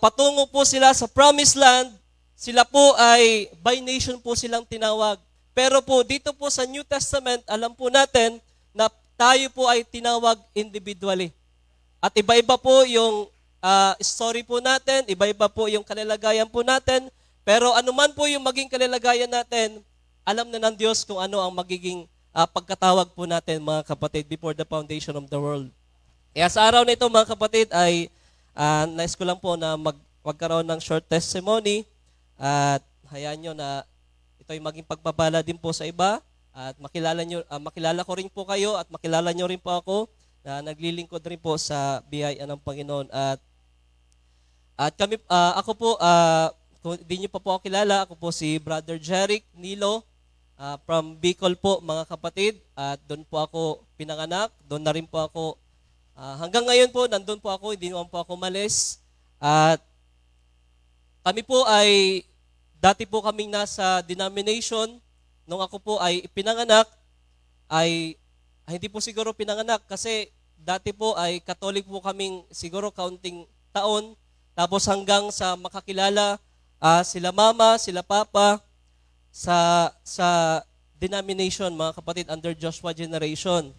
patungo po sila sa Promised Land, sila po ay by nation po silang tinawag. Pero po dito po sa New Testament, alam po natin na tayo po ay tinawag individually. At iba-iba po yung story po natin, iba-iba po yung kalagayan po natin, pero anuman po yung maging kalagayan natin, alam na ng Diyos kung ano ang magiging pagkatawag po natin, mga kapatid, before the foundation of the world. Kaya sa araw na ito, mga kapatid, ay nais ko lang po na magkaroon ng short testimony at hayaan nyo na ito ay maging pagpapala din po sa iba at makilala ko rin po kayo at makilala nyo rin po ako na naglilingkod rin po sa biyaya ng Panginoon. At kami, ako po, kung hindi nyo pa po ako kilala, ako po si Brother Jeric Nilo from Bicol po, mga kapatid. At doon po ako pinanganak, doon na rin po ako hanggang ngayon po, nandun po ako, hindi naman po ako malis. At kami po ay, dati po kaming nasa denomination, nung ako po ay pinanganak, ay hindi po siguro pinanganak kasi dati po ay Catholic po kaming siguro kaunting taon, tapos hanggang sa makakilala sila mama, sila papa, sa denomination, mga kapatid, under Joshua generation.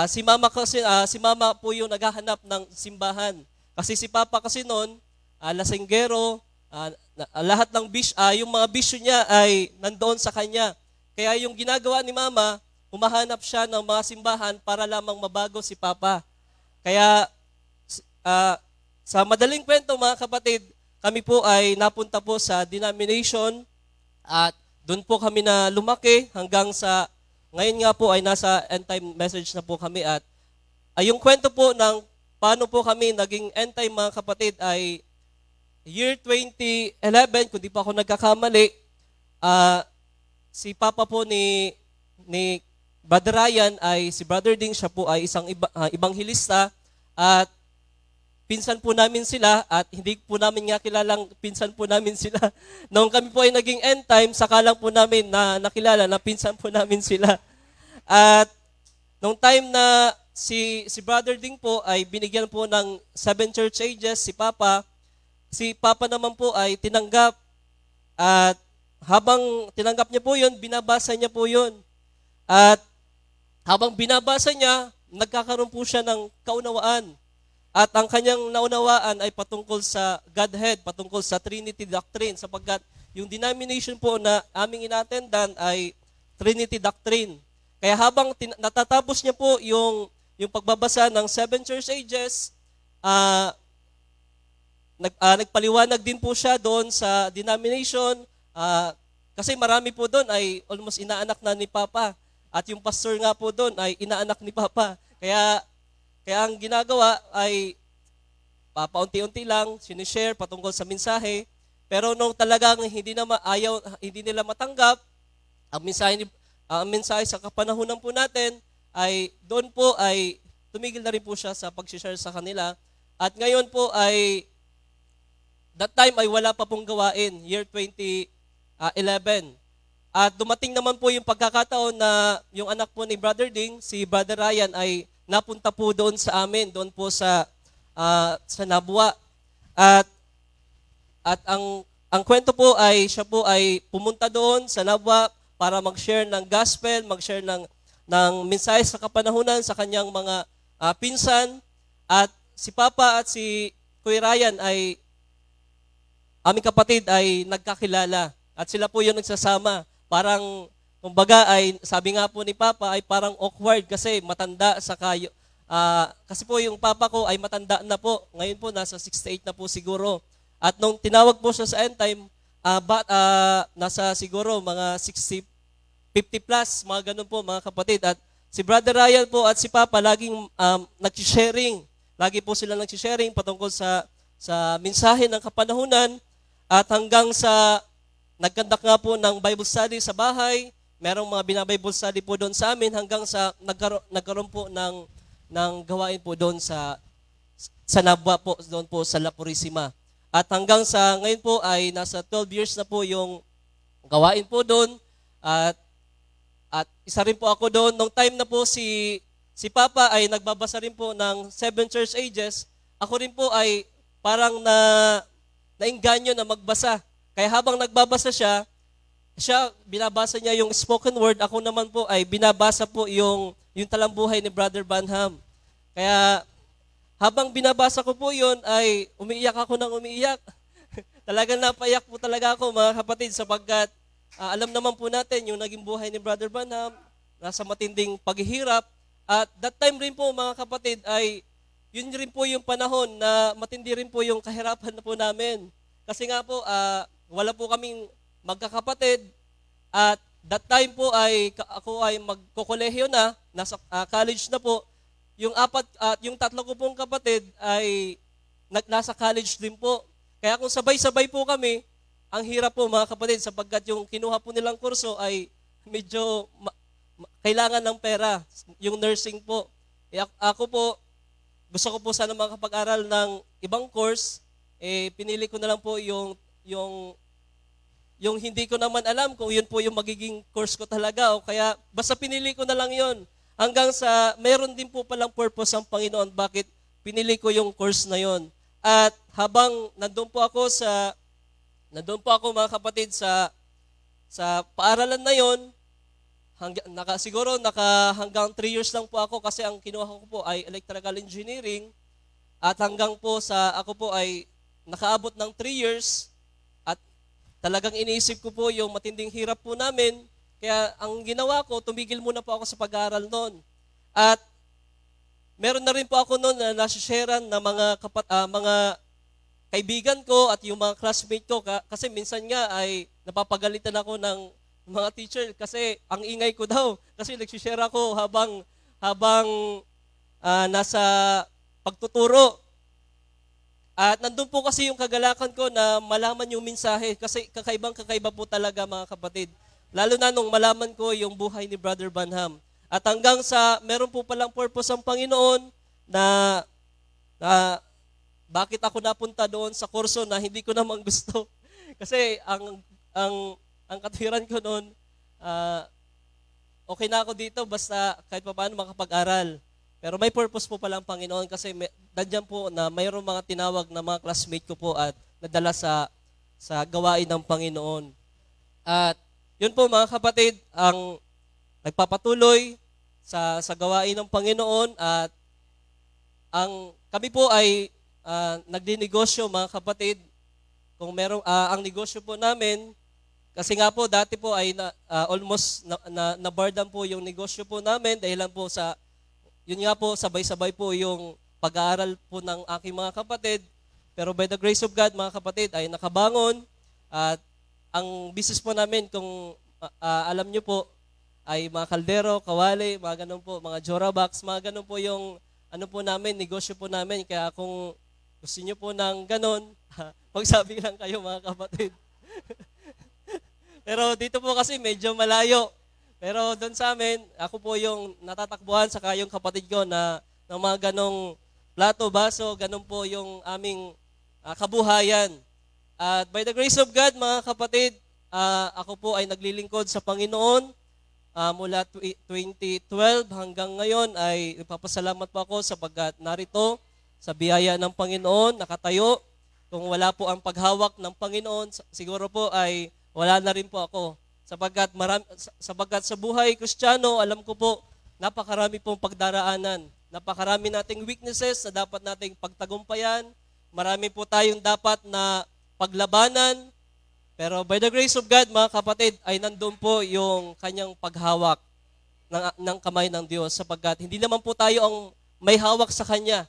Si mama po yung naghahanap ng simbahan. Kasi si papa kasi noon, lasenggero, lahat ng yung mga bisyo niya ay nandoon sa kanya. Kaya yung ginagawa ni mama, humahanap siya ng mga simbahan para lamang mabago si papa. Kaya sa madaling kwento, mga kapatid, kami po ay napunta po sa denomination at doon po kami na lumaki hanggang sa ngayon nga po ay nasa end time message na po kami at yung kwento po ng paano po kami naging end time, mga kapatid, ay year 2011, kung di pa ako nagkakamali, si papa po ni Brother Ryan ay si Brother Ding, siya po ay isang ibanghilista at pinsan po namin sila at hindi po namin nga kilalang pinsan po namin sila. Noong kami po ay naging end time, saka lang po namin na nakilala na pinsan po namin sila. At noong time na si Brother Ding po ay binigyan po ng 7 church ages, si Papa naman po ay tinanggap at habang tinanggap niya po yun, binabasa niya po yun. At habang binabasa niya, nagkakaroon po siya ng kaunawaan. At ang kanyang naunawaan ay patungkol sa Godhead, patungkol sa Trinity doctrine, sapagkat yung denomination po na aming inattendan ay Trinity doctrine. Kaya habang natatapos niya po yung pagbabasa ng 7 church ages, nagpaliwanag din po siya doon sa denomination, kasi marami po doon ay almost inaanak na ni Papa. At yung pastor nga po doon ay inaanak ni Papa. Kaya ang ginagawa ay paunti-unti lang sinishare patungkol sa mensahe. Pero nung talagang hindi nila matanggap ang mensahe sa kapanahunan po natin, ay doon po ay tumigil na rin po siya sa pag-share sa kanila. At ngayon po ay that time ay wala pa pong gawain, year 2011. At dumating naman po yung pagkakataon na yung anak po ni Brother Ding, si Brother Ryan, ay napunta po doon sa amin, doon po sa Nabua. At ang kwento po ay siya po ay pumunta doon sa Nabua para mag-share ng gospel, mag-share ng mensahe sa kapanahunan sa kanyang mga pinsan. At si Papa at si Kuya Ryan ay aming kapatid ay nagkakilala. At sila po yung nagsasama. Parang, kumbaga ay, sabi nga po ni Papa, ay parang awkward kasi matanda sa kayo. Kasi po yung Papa ko ay matanda na po. Ngayon po, nasa 68 na po siguro. At nung tinawag po siya sa end time, nasa siguro mga 50 plus, mga ganun po, mga kapatid. At si Brother Ryan po at si Papa laging nag-sharing. Lagi po sila nag-sharing patungkol sa mensahe ng kapanahunan. At hanggang sa nagkandak nga po ng Bible study sa bahay, merong mga binabible study po doon sa amin hanggang sa nagkaroon po ng gawain po doon sa Nabua po, doon po sa La Purisima. At hanggang sa ngayon po ay nasa 12 years na po yung gawain po doon. At isa rin po ako doon. Nung time na po si Papa ay nagbabasa rin po ng 7 church ages, ako rin po ay parang nainganyo na magbasa. Kaya habang nagbabasa siya binabasa niya yung spoken word, ako naman po ay binabasa po yung talambuhay ni Brother Banham. Kaya habang binabasa ko po yun, ay umiiyak ako ng umiiyak. Talagang napaiyak po talaga ako, mga kapatid, sapagkat alam naman po natin yung naging buhay ni Brother Branham, nasa matinding paghihirap. At that time rin po, mga kapatid, ay yun rin po yung panahon na matindi rin po yung kahirapan na po namin. Kasi nga po, wala po kaming magkakapatid. At that time po ay ako ay magkokolehiyo na, nasa college na po. Yung tatlo ko pong kapatid ay nasa college din po. Kaya kung sabay-sabay po kami, ang hirap po mga kapatid sapagkat yung kinuha po nilang kurso ay medyo kailangan ng pera, yung nursing po. Ako po, gusto ko po sana makapag-aral ng ibang course, pinili ko na lang po yung hindi ko naman alam kung yun po yung magiging course ko talaga o kaya basta pinili ko na lang yun. Hanggang sa mayroon din po palang purpose ang Panginoon bakit pinili ko yung course na yon. At habang nandun po ako mga kapatid sa paaralan na yon, hanggang 3 years lang po ako kasi ang kinuha ko po ay electrical engineering at hanggang po ako po ay nakaabot ng 3 years at talagang iniisip ko po yung matinding hirap po namin. Kaya ang ginawa ko, tumigil muna po ako sa pag-aaral noon. At meron na rin po ako noon na nasisharean na mga kaibigan ko at yung mga classmate ko kasi minsan nga ay napapagalitan ako ng mga teacher kasi ang ingay ko daw. Kasi nagsishare ako habang nasa pagtuturo. At nandun po kasi yung kagalakan ko na malaman yung mensahe kasi kakaiba po talaga mga kapatid. Lalo na nung malaman ko yung buhay ni Brother Branham. At hanggang sa meron po palang purpose ang Panginoon na bakit ako napunta doon sa kurso na hindi ko naman gusto. Kasi ang katwiran ko noon, okay na ako dito basta kahit pa paano makapag-aral. Pero may purpose po palang Panginoon kasi nandiyan po na mayroong mga tinawag na mga classmate ko po at nadala sa gawain ng Panginoon. At yun po mga kapatid, ang nagpapatuloy sa gawain ng Panginoon at kami po ay nagdinegosyo mga kapatid. Kung merong ang negosyo po namin, kasi nga po dati po ay almost nabardan po yung negosyo po namin dahil lang po yun nga po sabay-sabay po yung pag-aaral po ng aking mga kapatid. Pero by the grace of God mga kapatid ay nakabangon at ang business po namin, kung alam nyo po, ay mga kaldero, kawali, mga ganun po, mga jorabox, mga ganun po yung negosyo po namin. Kaya kung gusto nyo po ng ganun, magsabi lang kayo mga kapatid. Pero dito po kasi medyo malayo. Pero doon sa amin, ako po yung natatakbuhan sa kayong kapatid ko na ng mga ganong plato, baso, ganun po yung aming kabuhayan. At by the grace of God, mga kapatid, ako po ay naglilingkod sa Panginoon mula 2012 hanggang ngayon ay ipapasalamat po ako sapagkat narito sa biyaya ng Panginoon, nakatayo. Kung wala po ang paghawak ng Panginoon, siguro po ay wala na rin po ako. Sapagkat sa buhay Kristiyano, alam ko po, napakarami pong pagdaraanan. Napakarami nating weaknesses na dapat nating pagtagumpayan. Marami po tayong dapat na paglabanan, pero by the grace of God, mga kapatid, ay nandun po yung kanyang paghawak ng kamay ng Diyos sapagkat hindi naman po tayo ang may hawak sa Kanya.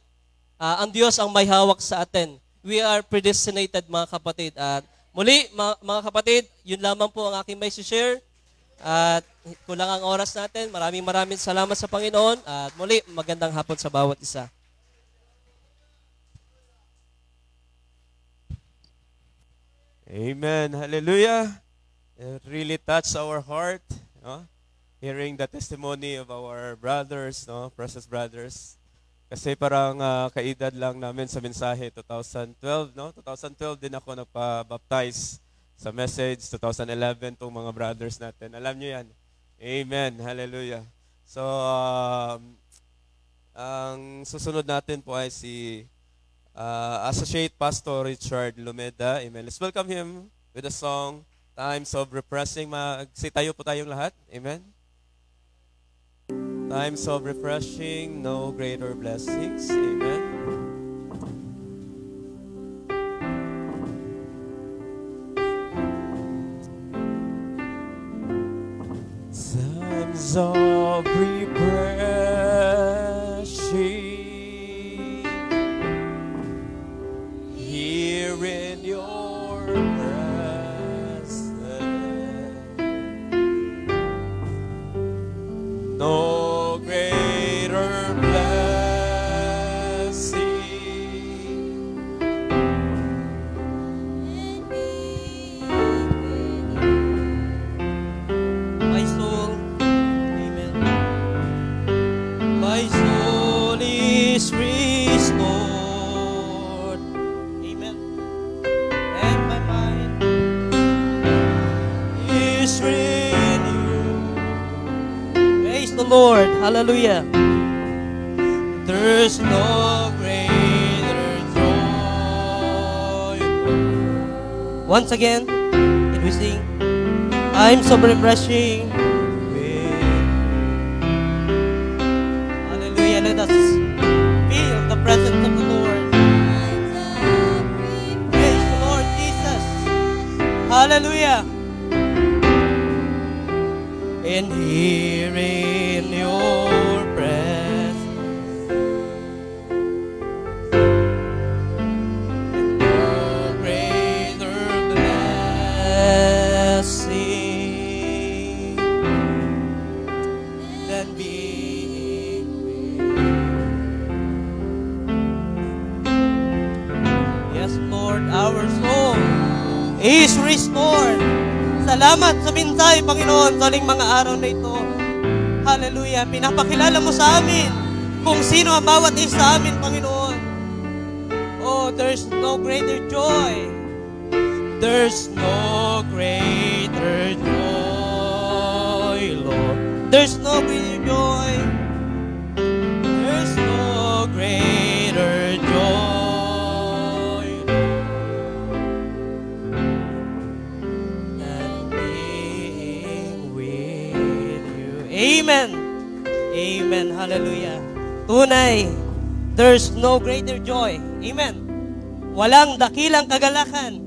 Ang Diyos ang may hawak sa atin. We are predestinated, mga kapatid. At muli, mga kapatid, yun lamang po ang aking may share. At kulang ang oras natin. Maraming salamat sa Panginoon. At muli, magandang hapon sa bawat isa. Amen. Hallelujah. It really touched our heart, hearing the testimony of our brothers, precious brothers. Kasi parang kaedad lang namin sa mensahe, 2012, 2012 din ako nagpa-baptize sa message, 2011 tong mga brothers natin. Alam nyo yan. Amen. Hallelujah. So, ang susunod natin po ay si Associate Pastor Richard Lumeda. Amen. Let's welcome him with the song, Times of Refreshing. Magsitayo po tayong lahat. Amen. Times of refreshing, no greater blessings. Amen. My soul is restored. Amen. And my mind is renewed. Praise the Lord. Hallelujah. There's no greater joy. Once again, can we sing? I'm so refreshing. Hallelujah. Let us feel the presence of the Lord. Praise the Lord Jesus. Hallelujah. And here in your presence, and no greater blessing than being with. Yes, Lord, our soul is restored. Salamat sa mensahe, Panginoon, sa aling mga araw na ito. Hallelujah. Pinapakilala mo sa amin kung sino ang bawat isa sa amin, Panginoon. Oh, there's no greater joy. There's no greater joy, Lord. There's no greater joy. There's no greater joy. Amen. Amen. Hallelujah. Tunay, there's no greater joy. Amen. Walang dakilang kagalakan.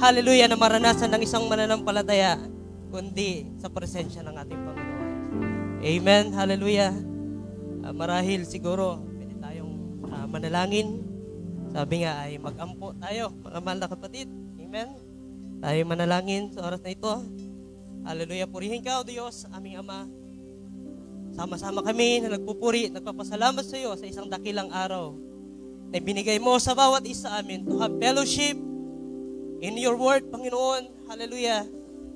Hallelujah, na maranasan ng isang mananampalataya, kundi sa presensya ng ating Panginoon. Amen. Hallelujah. Marahil siguro, pwede tayong manalangin. Sabi nga ay mag-ampo tayo, mga mahal na kapatid. Amen. Tayo manalangin sa oras na ito. Hallelujah. Purihin ka, O Diyos, aming Ama. Sama-sama kami na nagpupuri, nagpapasalamat sa iyo sa isang dakilang araw na binigay mo sa bawat isa amin to have fellowship in your word, Panginoon. Hallelujah.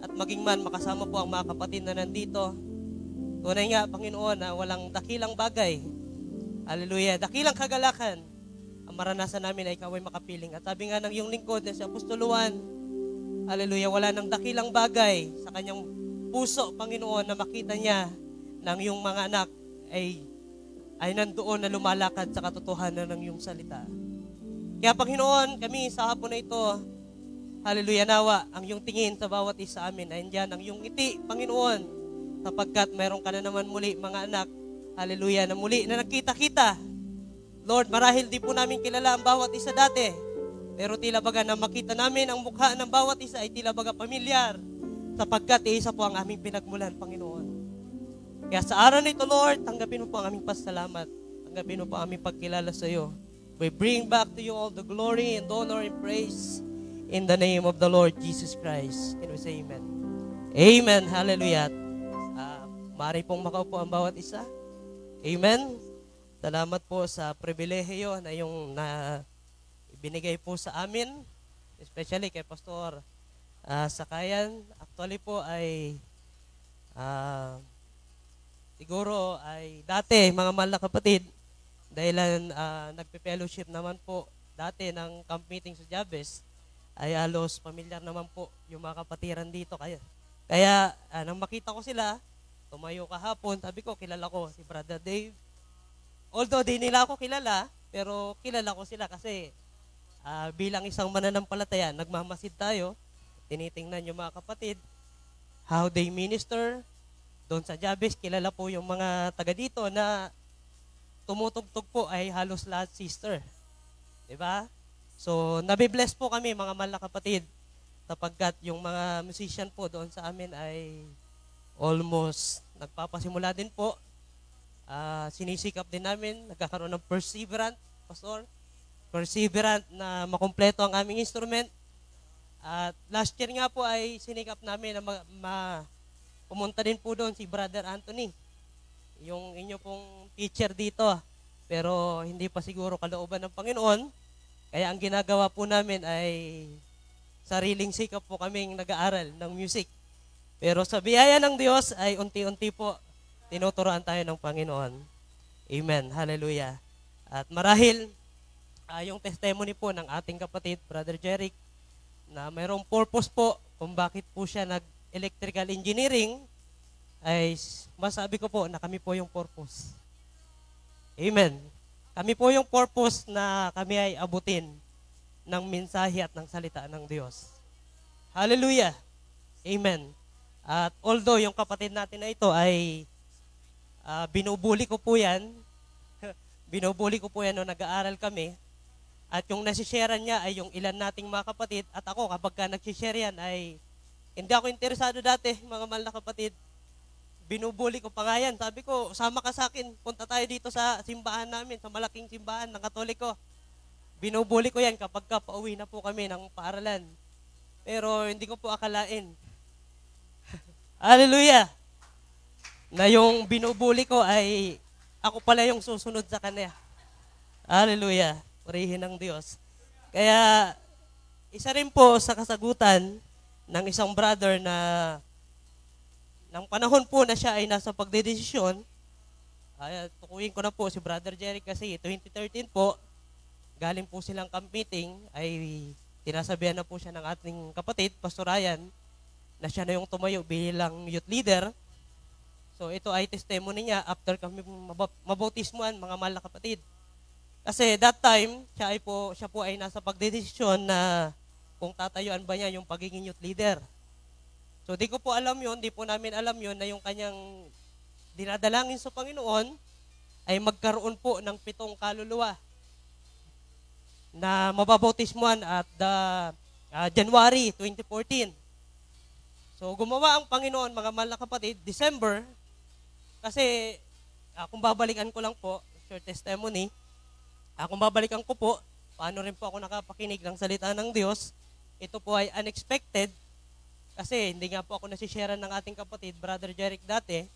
At maging man makasama po ang mga kapatid na nandito. Tunay nga, Panginoon, na walang dakilang bagay. Hallelujah. Dakilang kagalakan ang maranasan namin ay ikaw ay makapiling. At sabi nga ng iyong lingkod na si Apostol Juan, hallelujah, wala nang dakilang bagay sa kanyang puso, Panginoon, na makita niya ng iyong mga anak ay nandoon na lumalakad sa katotohanan ng iyong salita. Kaya Panginoon, kami sa hapon na ito, hallelujah, nawa, ang iyong tingin sa bawat isa amin ay andyan ang iyong ngiti, Panginoon, sapagkat mayroon ka na naman muli mga anak, hallelujah, na muli na nakita-kita. Lord, marahil di po namin kilala ang bawat isa dati, pero tila baga na makita namin ang mukha ng bawat isa ay tila baga pamilyar, sapagkat isa po ang aming pinagmulan, Panginoon. Kaya sa araw na ito, Lord, tanggapin mo po ang aming pasalamat. Tanggapin mo po ang aming pagkilala sa iyo. We bring back to you all the glory and honor and praise in the name of the Lord Jesus Christ. Can we say amen? Amen. Hallelujah. Maaari pong makaupo ang bawat isa. Amen. Salamat po sa pribilehiyo na yung ibinigay po sa amin, especially kay Pastor Sakayan. Actually po ay siguro ay dati, mga mahal na kapatid, dahil nagpe-fellowship naman po dati ng camp meeting sa Jabez, ay halos pamilyar naman po yung mga kapatiran dito. Kaya nang makita ko sila, tumayo kahapon, sabi ko, kilala ko si Brother Dave. Although di nila ako kilala, pero kilala ko sila kasi bilang isang mananampalataya, nagmamasid tayo, tinitingnan yung mga kapatid, how they minister. Doon sa Jabez, kilala po yung mga taga dito na tumutugtog po ay halos lahat sister. Diba? So, nabibless po kami mga mahal na kapatid sapagkat yung mga musician po doon sa amin ay almost nagpapasimula din po. Sinisikap din namin, nagkakaroon ng perseverant, Pastor. Perseverant na makumpleto ang aming instrument. At last year nga po ay sinikap namin na pumunta din po doon si Brother Anthony, yung inyo pong teacher dito. Pero hindi pa siguro kalooban ng Panginoon. Kaya ang ginagawa po namin ay sariling sikap po kaming nag-aaral ng music. Pero sa biyaya ng Diyos ay unti-unti po tinuturoan tayo ng Panginoon. Amen. Hallelujah. At marahil, yung testimony po ng ating kapatid, Brother Jeric, na mayroong purpose po kung bakit po siya nag-electrical engineering, ay masabi ko po na kami po yung purpose. Amen. Kami po yung purpose na kami ay abutin ng mensahe at ng salita ng Diyos. Hallelujah. Amen. At although yung kapatid natin na ito ay binubuli ko po yan, binubuli ko po yan nung nag-aaral kami, at yung nasisharean niya ay yung ilan nating mga kapatid, at ako kapag ka nagsishare yan ay hindi ako interesado dati, mga mahal na kapatid. Binubuli ko pa nga yan. Sabi ko, sama ka sa akin, punta tayo dito sa simbahan namin, sa malaking simbahan ng Katoliko. Binubuli ko yan kapag ka pauwi na po kami ng paaralan. Pero hindi ko po akalain. Hallelujah! Na yung binubuli ko ay ako pala yung susunod sa kanya. Hallelujah! Purihin ng Diyos. Kaya, isa rin po sa kasagutan ng isang brother na ng panahon po na siya ay nasa pagdedesisyon, tukuyin ko na po si Brother Jeric kasi 2013 po, galing po silang camp meeting, ay tinasabihan na po siya ng ating kapatid, Pastor Ryan, na siya na yung tumayo bilang youth leader. So ito ay testimony niya after kami mabautismuhan, mga mahal na kapatid. Kasi that time, siya po ay nasa pagdedesisyon na kung tatayuan ba niya yung pagiging youth leader. So di ko po alam yun, di po namin alam yun na yung kanyang dinadalangin sa Panginoon ay magkaroon po ng 7 kaluluwa na mababautismuhan at January 2014. So gumawa ang Panginoon, mga mahal na kapatid, December, kasi kung babalikan ko lang po, short testimony, kung babalikan ko po, paano rin po ako nakapakinig ng salita ng Diyos, ito po ay unexpected, kasi hindi nga po ako nasishare ng ating kapatid, Brother Jeric dati,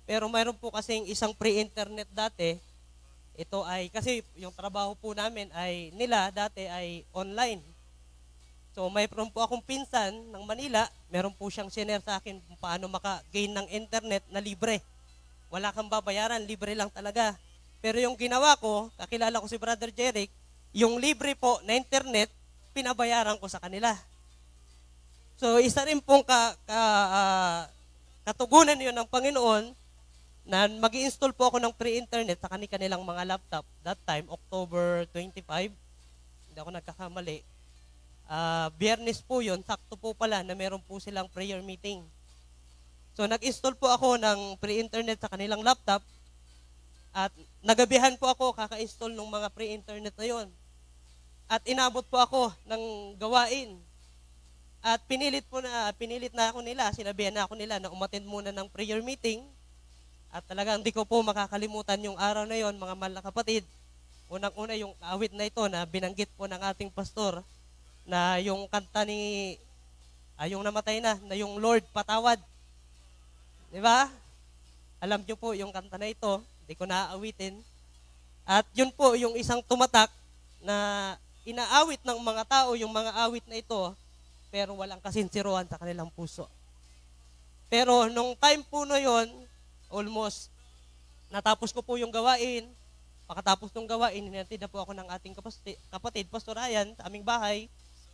pero mayroon po kasing isang pre-internet dati, ito ay, kasi yung trabaho po namin ay, nila dati ay online. So mayroon po akong pinsan ng Manila, meron po siyang sinare sa akin kung paano maka-gain ng internet na libre. Wala kang babayaran, libre lang talaga. Pero yung ginawa ko, kakilala ko si Brother Jeric, yung libre po na internet, pinabayaran ko sa kanila. So isa rin pong katugunan yun ng Panginoon na mag-i-install po ako ng pre-internet sa kanilang mga laptop. That time, October 25, hindi ako nagkakamali. Biyernes po yun, sakto po pala na meron po silang prayer meeting. So nag-install po ako ng pre-internet sa kanilang laptop at nagabihan po ako kaka-install ng mga pre-internet na yon. At inabot po ako ng gawain. At pinilit na ako nila, sinabihan na ako nila na umattend muna ng prayer meeting. At talagang hindi ko po makakalimutan yung araw na yon, mga mahal na kapatid. Unang-una yung awit na ito na binanggit po ng ating pastor na yung kanta ni yung namatay na yung Lord Patawad. Di ba? Alam niyo po yung kanta na ito, hindi ko naaawitin. At yun po yung isang tumatak na inaawit ng mga tao yung mga awit na ito, pero walang kasinsiruhan sa kanilang puso. Pero nung time po na yun, almost natapos ko po yung gawain. Pagkatapos ng gawain, hinatid na po ako ng ating kapatid, Pastor Ryan, sa aming bahay.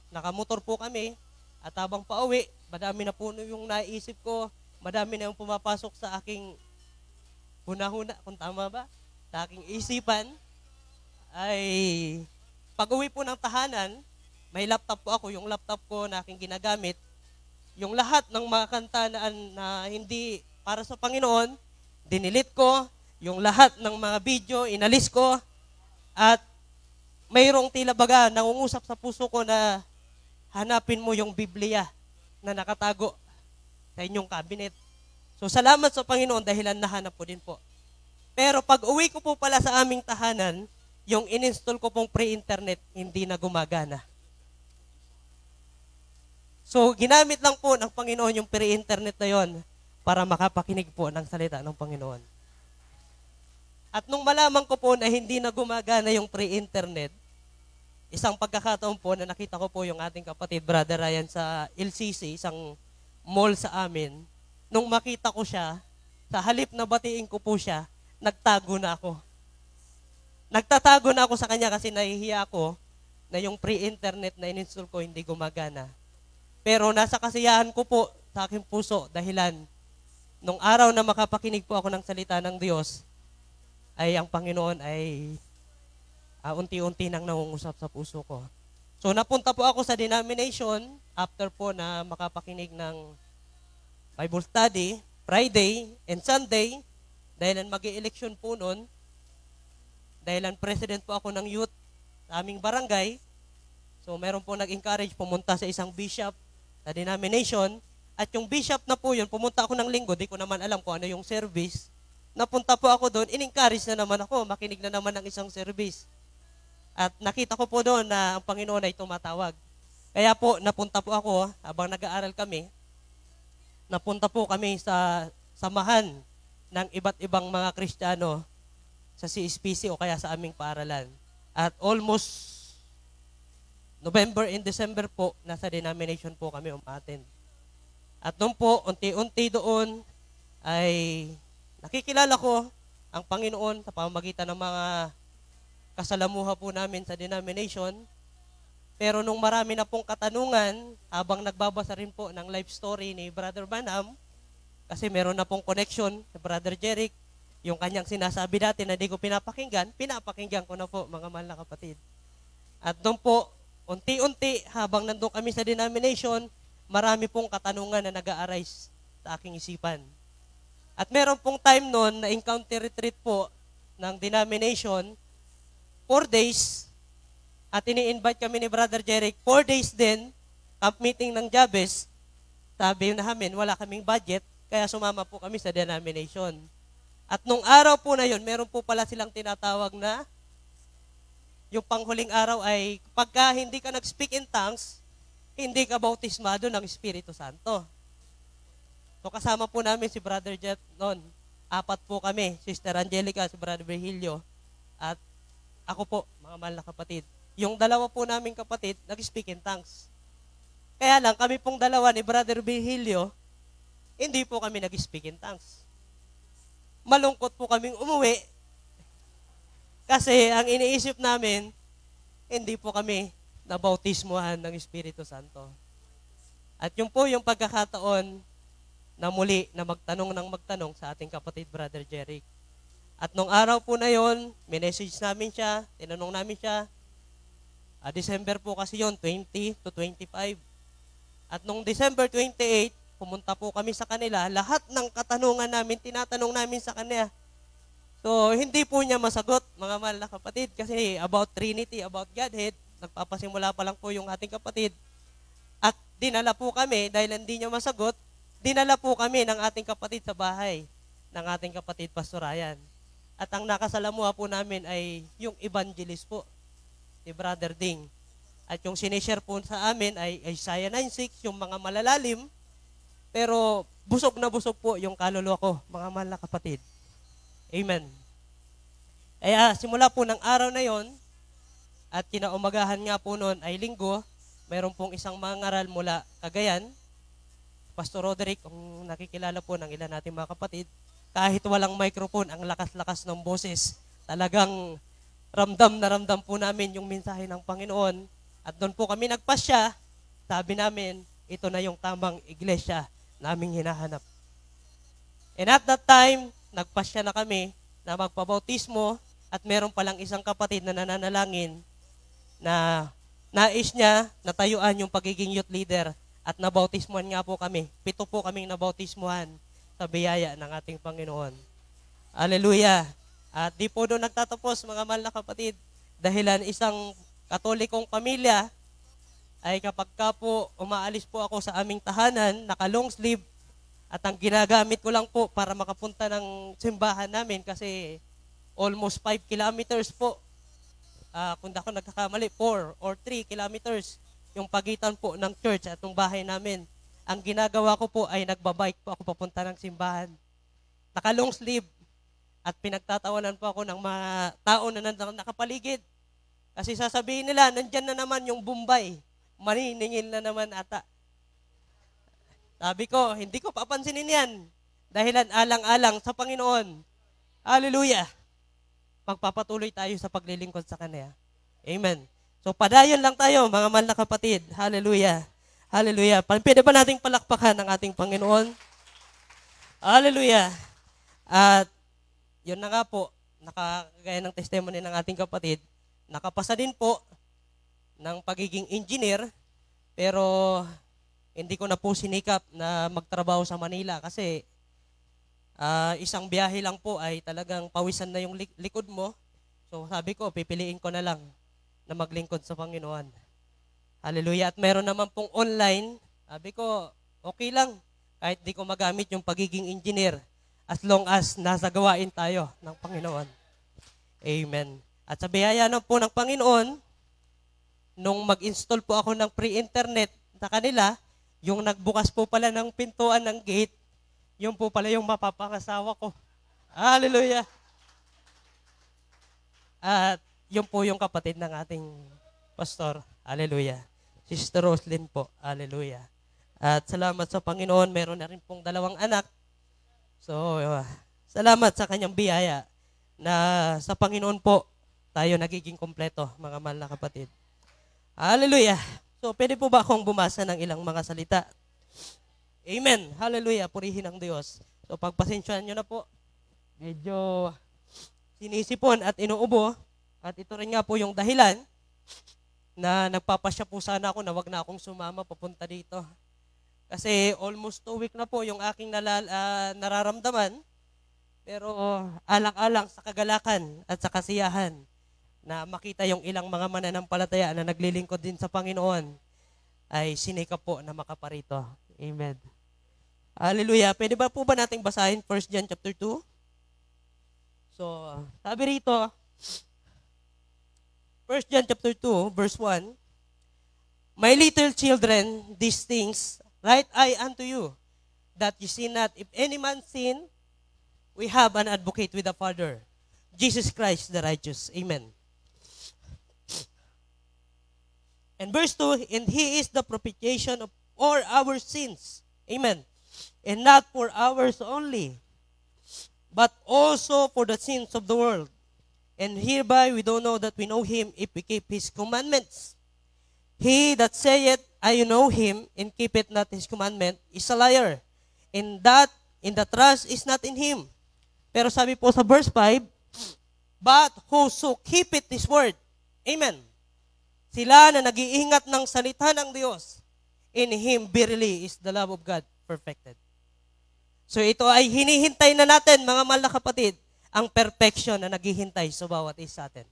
Nakamotor po kami. At habang pauwi, madami na po yung naisip ko. Madami na yung pumapasok sa aking huna-huna, kung tama ba, sa aking isipan. Ay, pag-uwi po ng tahanan, may laptop po ako. Yung laptop ko na aking ginagamit, yung lahat ng mga kanta na hindi para sa Panginoon, dinilit ko. Yung lahat ng mga video, inalis ko. At mayroong tila baga, nangungusap sa puso ko na hanapin mo yung Biblia na nakatago sa inyong cabinet. So salamat sa Panginoon dahil nahanap ko din po. Pero pag uwi ko po pala sa aming tahanan, yung in-install ko pong pre-internet, hindi na gumagana. So ginamit lang po ng Panginoon yung pre-internet na yon para makapakinig po ng salita ng Panginoon. At nung malaman ko po na hindi na gumagana yung pre-internet, isang pagkakataon po na nakita ko po yung ating kapatid, Brother Ryan, sa LCC, isang mall sa amin. Nung makita ko siya, sa halip na batiin ko po siya, nagtago na ako. nagtatago na ako sa kanya kasi nahihiya ako na yung pre-internet na in-install ko hindi gumagana. Pero nasa kasiyahan ko po sa aking puso dahilan nung araw na makapakinig po ako ng salita ng Diyos ay ang Panginoon ay unti-unti nang nangungusap sa puso ko. So napunta po ako sa denomination after po na makapakinig ng Bible study, Friday and Sunday, dahil mag-i-election po noon, dahil president po ako ng youth sa aming barangay. So meron po nag-encourage pumunta sa isang bishop sa denomination. At yung bishop na po yun, pumunta ako ng linggo, di ko naman alam kung ano yung service. Napunta po ako doon, in-encourage na naman ako, makinig na naman ng isang service. At nakita ko po doon na ang Panginoon ay tumatawag. Kaya po, napunta po ako, habang nag-aaral kami, napunta po kami sa samahan ng iba't ibang mga Kristiyano sa CSPC o kaya sa aming paaralan. At almost November and December po, nasa denomination po kami umattend. At noon po, unti-unti doon ay nakikilala ko ang Panginoon sa pamamagitan ng mga kasalamuha po namin sa denomination. Pero nung marami na pong katanungan, habang nagbabasa rin po ng life story ni Brother Branham, kasi meron na pong connection sa Brother Jeric, yung kanyang sinasabi dati na di ko pinapakinggan ko na po, mga mahal na kapatid. At doon po, unti-unti, habang nandun kami sa denomination, marami pong katanungan na nag-a-arise sa aking isipan. At meron pong time noon na encounter retreat po ng denomination, 4 days, at ini-invite kami ni Brother Jeric, 4 days din, camp meeting ng Jabez. Sabi namin, wala kaming budget, kaya sumama po kami sa denomination. At nung araw po na yun, meron po pala silang tinatawag na yung panghuling araw ay pagka hindi ka nag-speak in tongues, hindi ka bautismado ng Espiritu Santo. So kasama po namin si Brother Jet noon. 4 po kami, Sister Angelica, si Brother Virgilio, at ako po, mga mahal na kapatid. Yung 2 po naming kapatid, nag-speak in tongues. Kaya lang, kami pong 2 ni Brother Virgilio, hindi po kami nag-speak in tongues. Malungkot po kaming umuwi kasi ang iniisip namin, hindi po kami nabautismuhan ng Espiritu Santo. At yun po yung pagkakataon na muli na magtanong sa ating kapatid Brother Jeric. At nung araw po na yon, minessage namin siya, tinanong namin siya, December po kasi yon, 20 to 25. At nung December 28, pumunta po kami sa kanila, lahat ng katanungan namin, tinatanong namin sa kanya. So, hindi po niya masagot, mga mahal na kapatid, kasi about Trinity, about Godhead, nagpapasimula pa lang po yung ating kapatid. At dinala po kami, dahil hindi niya masagot, dinala po kami ng ating kapatid sa bahay, ng ating kapatid Pastor Ryan. At ang nakasalamuha po namin ay yung evangelist po, si Brother Ding. At yung sinishare po sa amin ay Isaiah 9:6, yung mga malalalim, pero busog na busog po yung kaluluwa ko, mga mahal na kapatid. Amen. Kaya simula po ng araw na yon, at kinaumagahan nga po noon ay linggo, mayroon pong isang mangaral mula Cagayan, Pastor Roderick, kung nakikilala po ng ilan natin mga kapatid, kahit walang microphone, ang lakas-lakas ng boses, talagang ramdam na ramdam po namin yung mensahe ng Panginoon. At doon po kami nagpasya, sabi namin, ito na yung tamang iglesia naming hinahanap. And at that time, nagpasya na kami na magpabautismo at meron palang isang kapatid na nananalangin na nais niya natayuan yung pagiging youth leader at nabautismuhan nga po kami. 7 po kaming nabautismuhan sa biyaya ng ating Panginoon. Hallelujah! At di po doon nagtatapos, mga mahal na kapatid, dahilan isang Katolikong pamilya ay kapag ka po umaalis po ako sa aming tahanan, naka-long sleeve, at ang ginagamit ko lang po para makapunta ng simbahan namin kasi almost 5 kilometers po, kung ako nagkakamali, 4 or 3 kilometers yung pagitan po ng church at yung bahay namin. Ang ginagawa ko po ay nagbabike po ako papunta ng simbahan. Naka-long sleeve at pinagtatawanan po ako ng mga tao na nakapaligid. Kasi sasabihin nila, nandyan na naman yung Bombay. Maniningil na naman ata. Sabi ko, hindi ko papansinin yan. Dahilan alang-alang sa Panginoon. Hallelujah! magpapatuloy tayo sa paglilingkod sa Kanya. Amen. So padayon lang tayo, mga mahal na kapatid. Hallelujah. Hallelujah. Pwede ba nating palakpakan ang ating Panginoon? Hallelujah. At yun na nga po, nakagaya ng testimony ng ating kapatid, nakapasa din po ng pagiging engineer, pero hindi ko na po sinikap na magtrabaho sa Manila kasi isang biyahe lang po ay talagang pawisan na yung likod mo. So sabi ko, pipiliin ko na lang na maglingkod sa Panginoon. Hallelujah. At meron naman pong online, sabi ko, okay lang, kahit di ko magamit yung pagiging engineer, as long as nasa gawain tayo ng Panginoon. Amen. At sa biyaya na po ng Panginoon, nung mag-install po ako ng pre-internet sa kanila, yung nagbukas po pala ng pintuan ng gate, yun po pala yung mapapangasawa ko. Hallelujah. At yun po yung kapatid ng ating pastor. Hallelujah. Sister Roslyn po. Hallelujah. At salamat sa Panginoon, meron na rin pong 2 anak. So, salamat sa kanyang biyaya na sa Panginoon po tayo nagiging kompleto, mga mahal na kapatid. Hallelujah. So, pwede po ba akong bumasa ng ilang mga salita? Amen. Hallelujah. Purihin ang Diyos. So, pagpasensyahan nyo na po. Medyo sinisipon at inuubo. At ito rin nga po yung dahilan na nagpapasya po sana ako na wag na akong sumama papunta dito. Kasi almost 2 weeks na po yung aking nararamdaman. Pero alang-alang sa kagalakan at sa kasiyahan na makita yung ilang mga mananampalataya na naglilingkod din sa Panginoon, ay sinikap po na makaparito. Amen. Hallelujah. Pwede ba po ba nating basahin 1 John chapter 2? So, sabi rito, 1 John chapter 2, verse 1, My little children, these things write I unto you, that you sin not. If any man sin, we have an advocate with the Father, Jesus Christ the righteous. Amen. And verse 2, and He is the propitiation of all our sins. Amen. And not for ours only, but also for the sins of the world. And hereby we don't know that we know Him if we keep His commandments. He that saith, I know Him, and keepeth not His commandment, is a liar. And that in the trust is not in Him. Pero sabi po sa verse 5, but whoso keepeth His word. Amen. Sila na nag-iingat ng salita ng Diyos, in Him verily is the love of God perfected. So ito ay hinihintay na natin, mga mahal na kapatid, ang perfection na naghihintay sa bawat isa atin.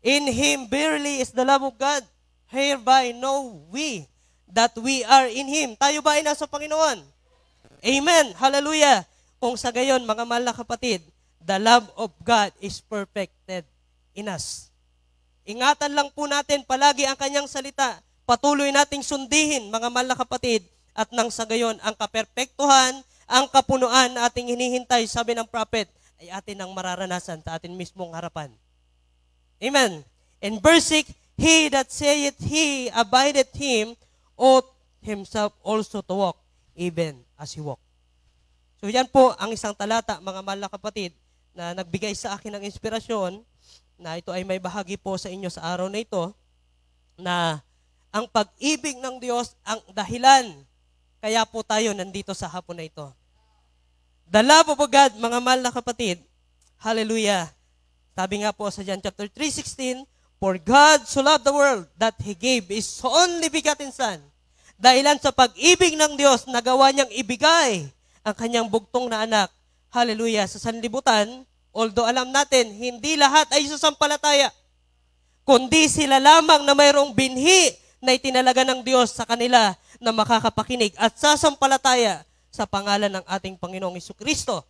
In Him verily is the love of God. Hereby know we that we are in Him. Tayo ba ay nasa Panginoon? Amen. Hallelujah. Kung sa gayon, mga mahal na kapatid, the love of God is perfected in us. Ingatan lang po natin palagi ang kanyang salita. Patuloy nating sundihin, mga mahal na kapatid, at nang sa gayon, ang kaperpektuhan, ang kapunuan na ating hinihintay, sabi ng prophet, ay atin ang mararanasan sa atin mismong harapan. Amen. In verse 6, He that saith He abideth Him, ought himself also to walk, even as He walked. So yan po ang isang talata, mga mahal na kapatid, na nagbigay sa akin ng inspirasyon, na ito ay may bahagi po sa inyo sa araw na ito, na ang pag-ibig ng Diyos ang dahilan kaya po tayo nandito sa hapon na ito. The love of God, mga mahal na kapatid, hallelujah. Sabi nga po sa John chapter 3:16, For God so loved the world that He gave His only begotten Son. Dahilan sa pag-ibig ng Diyos, nagawa niyang ibigay ang kanyang bugtong na anak. Hallelujah. Sa sanlibutan, although alam natin, hindi lahat ay susampalataya, kundi sila lamang na mayroong binhi na itinalaga ng Diyos sa kanila na makakapakinig at sasampalataya sa pangalan ng ating Panginoong Jesucristo.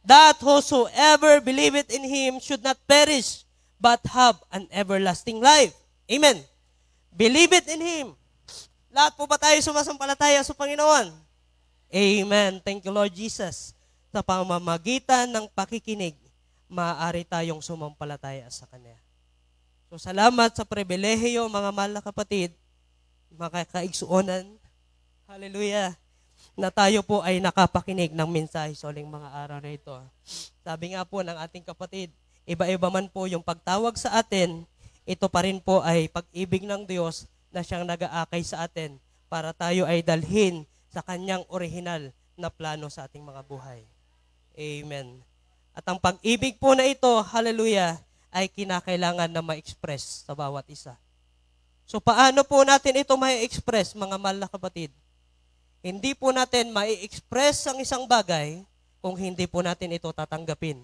That whosoever believeth in Him should not perish, but have an everlasting life. Amen. Believe it in Him. Lahat po ba tayo sumasampalataya sa Panginoon? Amen. Thank you, Lord Jesus. Sa pamamagitan ng pakikinig, maaari tayong sumampalataya sa Kanya. So, salamat sa pribilehiyo, mga mahal na kapatid, mga kaigsuonan. Hallelujah. Na tayo po ay nakapakinig ng mensahe sa uling mga araw na ito. Sabi nga po ng ating kapatid, Iba-iba man po yung pagtawag sa atin, ito pa rin po ay pag-ibig ng Diyos na siyang nag-aakay sa atin para tayo ay dalhin sa kanyang orihinal na plano sa ating mga buhay. Amen. At ang pag-ibig po na ito, hallelujah, ay kinakailangan na ma-express sa bawat isa. So paano po natin ito ma-express, mga mahal na kapatid? Hindi po natin ma-express ang isang bagay kung hindi po natin ito tatanggapin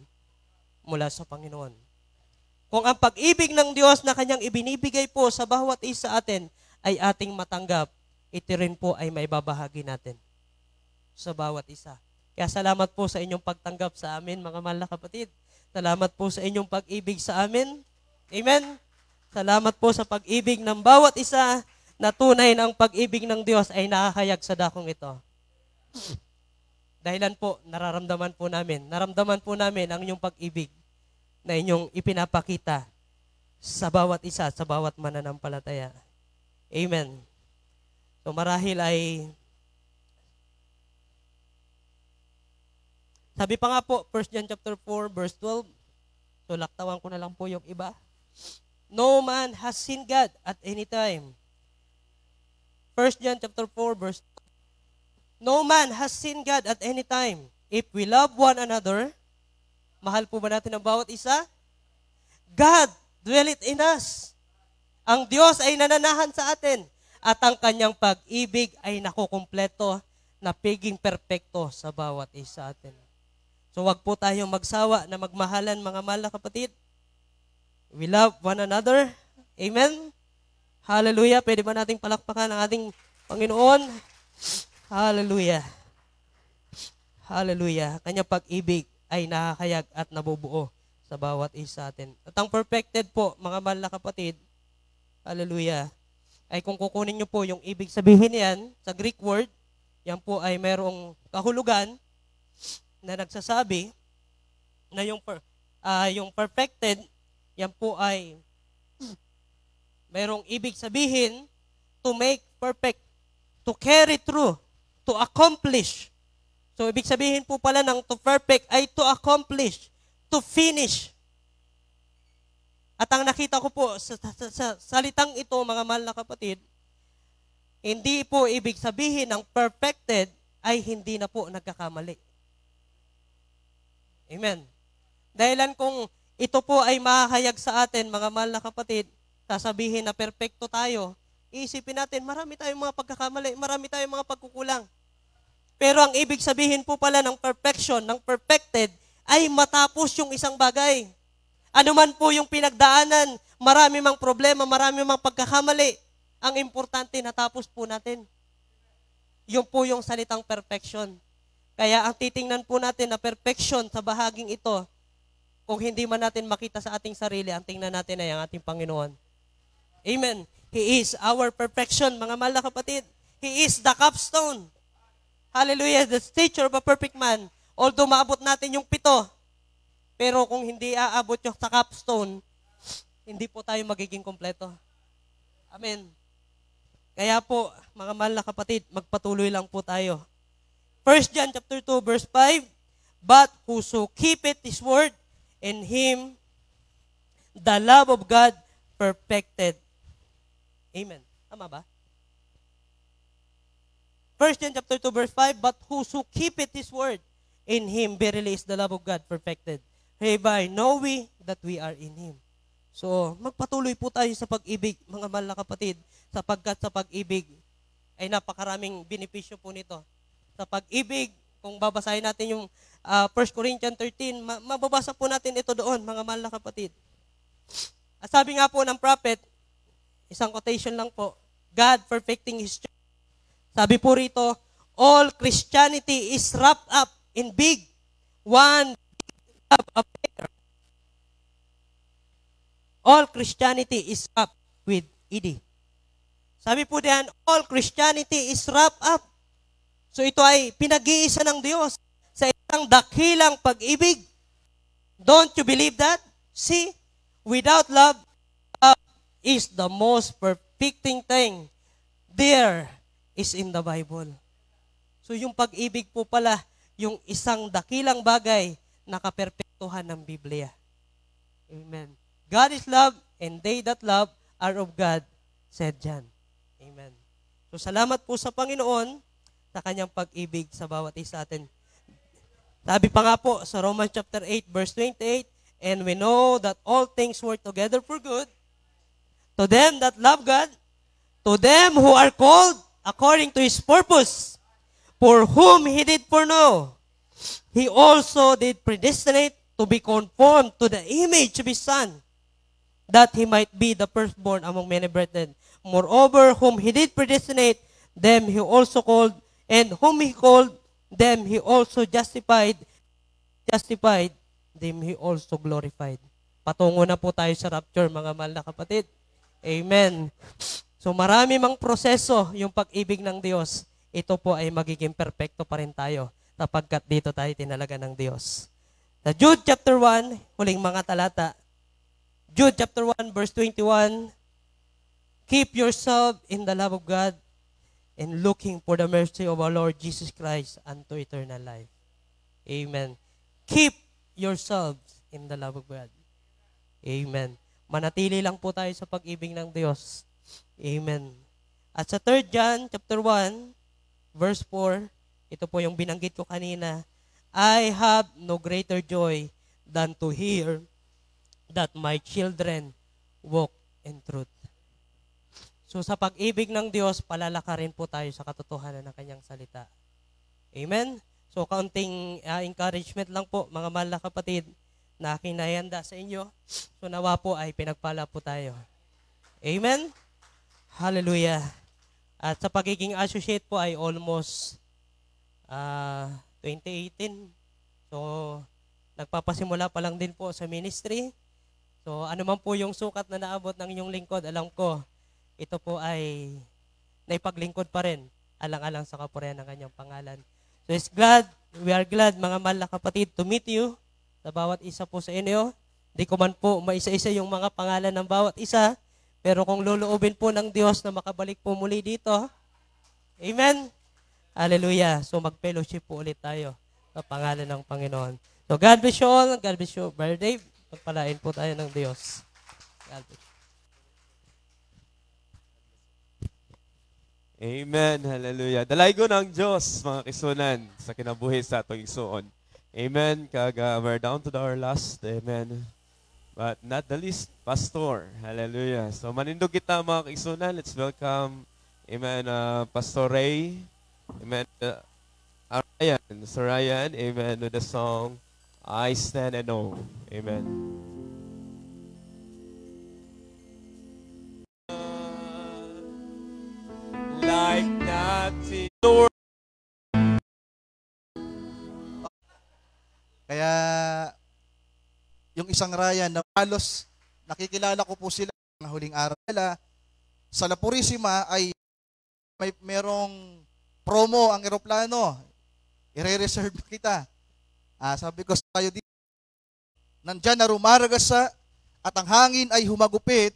mula sa Panginoon. Kung ang pag-ibig ng Diyos na kanyang ibinibigay po sa bawat isa atin ay ating matanggap, ito rin po ay maibabahagi natin sa bawat isa. Kaya salamat po sa inyong pagtanggap sa amin, mga mahal na kapatid. Salamat po sa inyong pag-ibig sa amin. Amen. Salamat po sa pag-ibig ng bawat isa na tunay na ang pag-ibig ng Diyos ay nakakayag sa dakong ito. Dahilan po, naramdaman po namin ang inyong pag-ibig na inyong ipinapakita sa bawat isa, sa bawat mananampalataya. Amen. So marahil ay, sabi pa nga po, 1 John chapter 4, verse 12, so laktawan ko na lang po yung iba. No man has seen God at any time. 1 John chapter 4, verse 12. No man has seen God at any time. If we love one another, mahal po ba natin ang bawat isa? God dwelleth in us. Ang Diyos ay nananahan sa atin at ang kanyang pag-ibig ay nakukumpleto na piging perpekto sa bawat isa atin. So wag po tayong magsawa na magmahalan, mga mahal na kapatid. We love one another. Amen? Hallelujah. Pwede ba nating palakpakan ang ating Panginoon? Hallelujah. Hallelujah. Kanyang pag-ibig ay nakakayag at nabubuo sa bawat isa atin. At ang perfected po, mga mahal na kapatid, hallelujah, ay kung kukunin nyo po yung ibig sabihin yan sa Greek word, yan po ay mayroong kahulugan na nagsasabi na yung perfected, yan po ay mayroong ibig sabihin to make perfect, to carry through, to accomplish. So, ibig sabihin po pala ng to perfect ay to accomplish, to finish. At ang nakita ko po sa salitang ito, mga mahal na kapatid, hindi po ibig sabihin ng perfected ay hindi na po nagkakamali. Amen. Dahilan kung ito po ay mahahayag sa atin, mga mahal na kapatid, sasabihin na perfecto tayo, iisipin natin, marami tayong mga pagkakamali, marami tayong mga pagkukulang. Pero ang ibig sabihin po pala ng perfection, ng perfected, ay matapos yung isang bagay. Ano man po yung pinagdaanan, marami mang problema, marami mang pagkakamali, ang importante natapos po natin. Yun po yung salitang perfection. Kaya ang titingnan po natin na perfection sa bahaging ito, kung hindi man natin makita sa ating sarili, ang tingnan natin ay ang ating Panginoon. Amen. He is our perfection, mga mahal na kapatid. He is the capstone. Hallelujah, the stature of a perfect man. Although maabot natin yung 7, pero kung hindi aabot yung sa capstone, hindi po tayo magiging kompleto. Amen. Kaya po, mga mahal na kapatid, magpatuloy lang po tayo. 1 John chapter 2, verse 5, but whoso keepeth his word, in him the love of God perfected. Amen. Tama ba? 1 John chapter 2, verse 5, but whoso keepeth his word, in him verily is the love of God perfected. Hereby know we that we are in him. So, magpatuloy po tayo sa pag-ibig, mga mahal na kapatid, sapagkat sa pag-ibig ay napakaraming benepisyo po nito. Sa pag-ibig, kung babasahin natin yung 1 Corinthians 13, mababasa po natin ito doon, mga mahal na kapatid. At sabi nga po ng prophet, isang quotation lang po, God perfecting His church. Sabi po rito, all Christianity is wrapped up in one big love affair. All Christianity is wrapped with ED. Sabi po diyan, all Christianity is wrapped up. So ito ay pinag-iisa ng Diyos sa isang dakilang pag-ibig. Don't you believe that? See, without love, love is the most perfecting thing there is in the Bible. So yung pag-ibig po pala, yung isang dakilang bagay na kaperpektuhan ng Biblia. Amen. God is love, and they that love are of God, said John. Amen. So salamat po sa Panginoon sa kanyang pag-ibig sa bawat isa atin. Sabi pa nga po sa Romans chapter 8 verse 28, and we know that all things work together for good to them that love God, to them who are called according to His purpose, for whom He did foreknow, He also did predestinate to be conformed to the image of His Son, that He might be the firstborn among many brethren. Moreover, whom He did predestinate, them He also called, and whom He called, them He also justified, them He also glorified. Patungo na po tayo sa rapture, mga mahal na kapatid. Amen. So marami mang proseso yung pag-ibig ng Diyos, ito po ay magiging perfecto pa rin tayo sapagkat dito tayo tinalaga ng Diyos. Sa Jude chapter 1, huling mga talata, Jude chapter 1 verse 21, keep yourself in the love of God and looking for the mercy of our Lord Jesus Christ unto eternal life. Amen. Keep yourselves in the love of God. Amen. Manatili lang po tayo sa pag-ibig ng Diyos. Amen. At sa 3 John chapter 1 verse 4, ito po yung binanggit ko kanina, I have no greater joy than to hear that my children walk in truth. So sa pag-ibig ng Diyos, palalakarin po tayo sa katotohanan ng kanyang salita. Amen? So kaunting encouragement lang po, mga mahal na kapatid, na aking nahihanda sa inyo. So nawa po ay pinagpala po tayo. Amen? Hallelujah. At sa pagiging associate po ay almost 2018. So nagpapasimula pa lang din po sa ministry. So ano man po yung sukat na naabot ng inyong lingkod, alam ko, ito po ay naipaglingkod pa rin, alang-alang sa kapurihan ng kanyang pangalan. So we are glad mga mahal na kapatid to meet you sa bawat isa po sa inyo. Di ko man po maisa-isa yung mga pangalan ng bawat isa, pero kung luluobin po ng Diyos na makabalik po muli dito, amen? Hallelujah. So mag-fellowship po ulit tayo sa pangalan ng Panginoon. So God bless you all. God bless you, Brother Dave. Pagpalain po tayo ng Diyos. God bless you. Amen. Hallelujah. Dalaygo ng Diyos, mga kisunan, sa kinabuhi sa atong igsuon. Amen. We're down to our last. Amen. But not the least, Pastor. Hallelujah. So manindog kita, mga kisunan. Let's welcome, amen, Pastor Ray. Amen. Ryan. Sir Ryan. Amen. With the song, I Stand and Know. Amen. Like nothing. Kaya, yung isang Ryan na halos nakikilala ko po sila ng huling araw nila. Sa La Purisima ay merong promo ang eroplano. I-reserve kita. Sabi ko sa kayo dito, nandyan na rumaragasa at ang hangin ay humagupit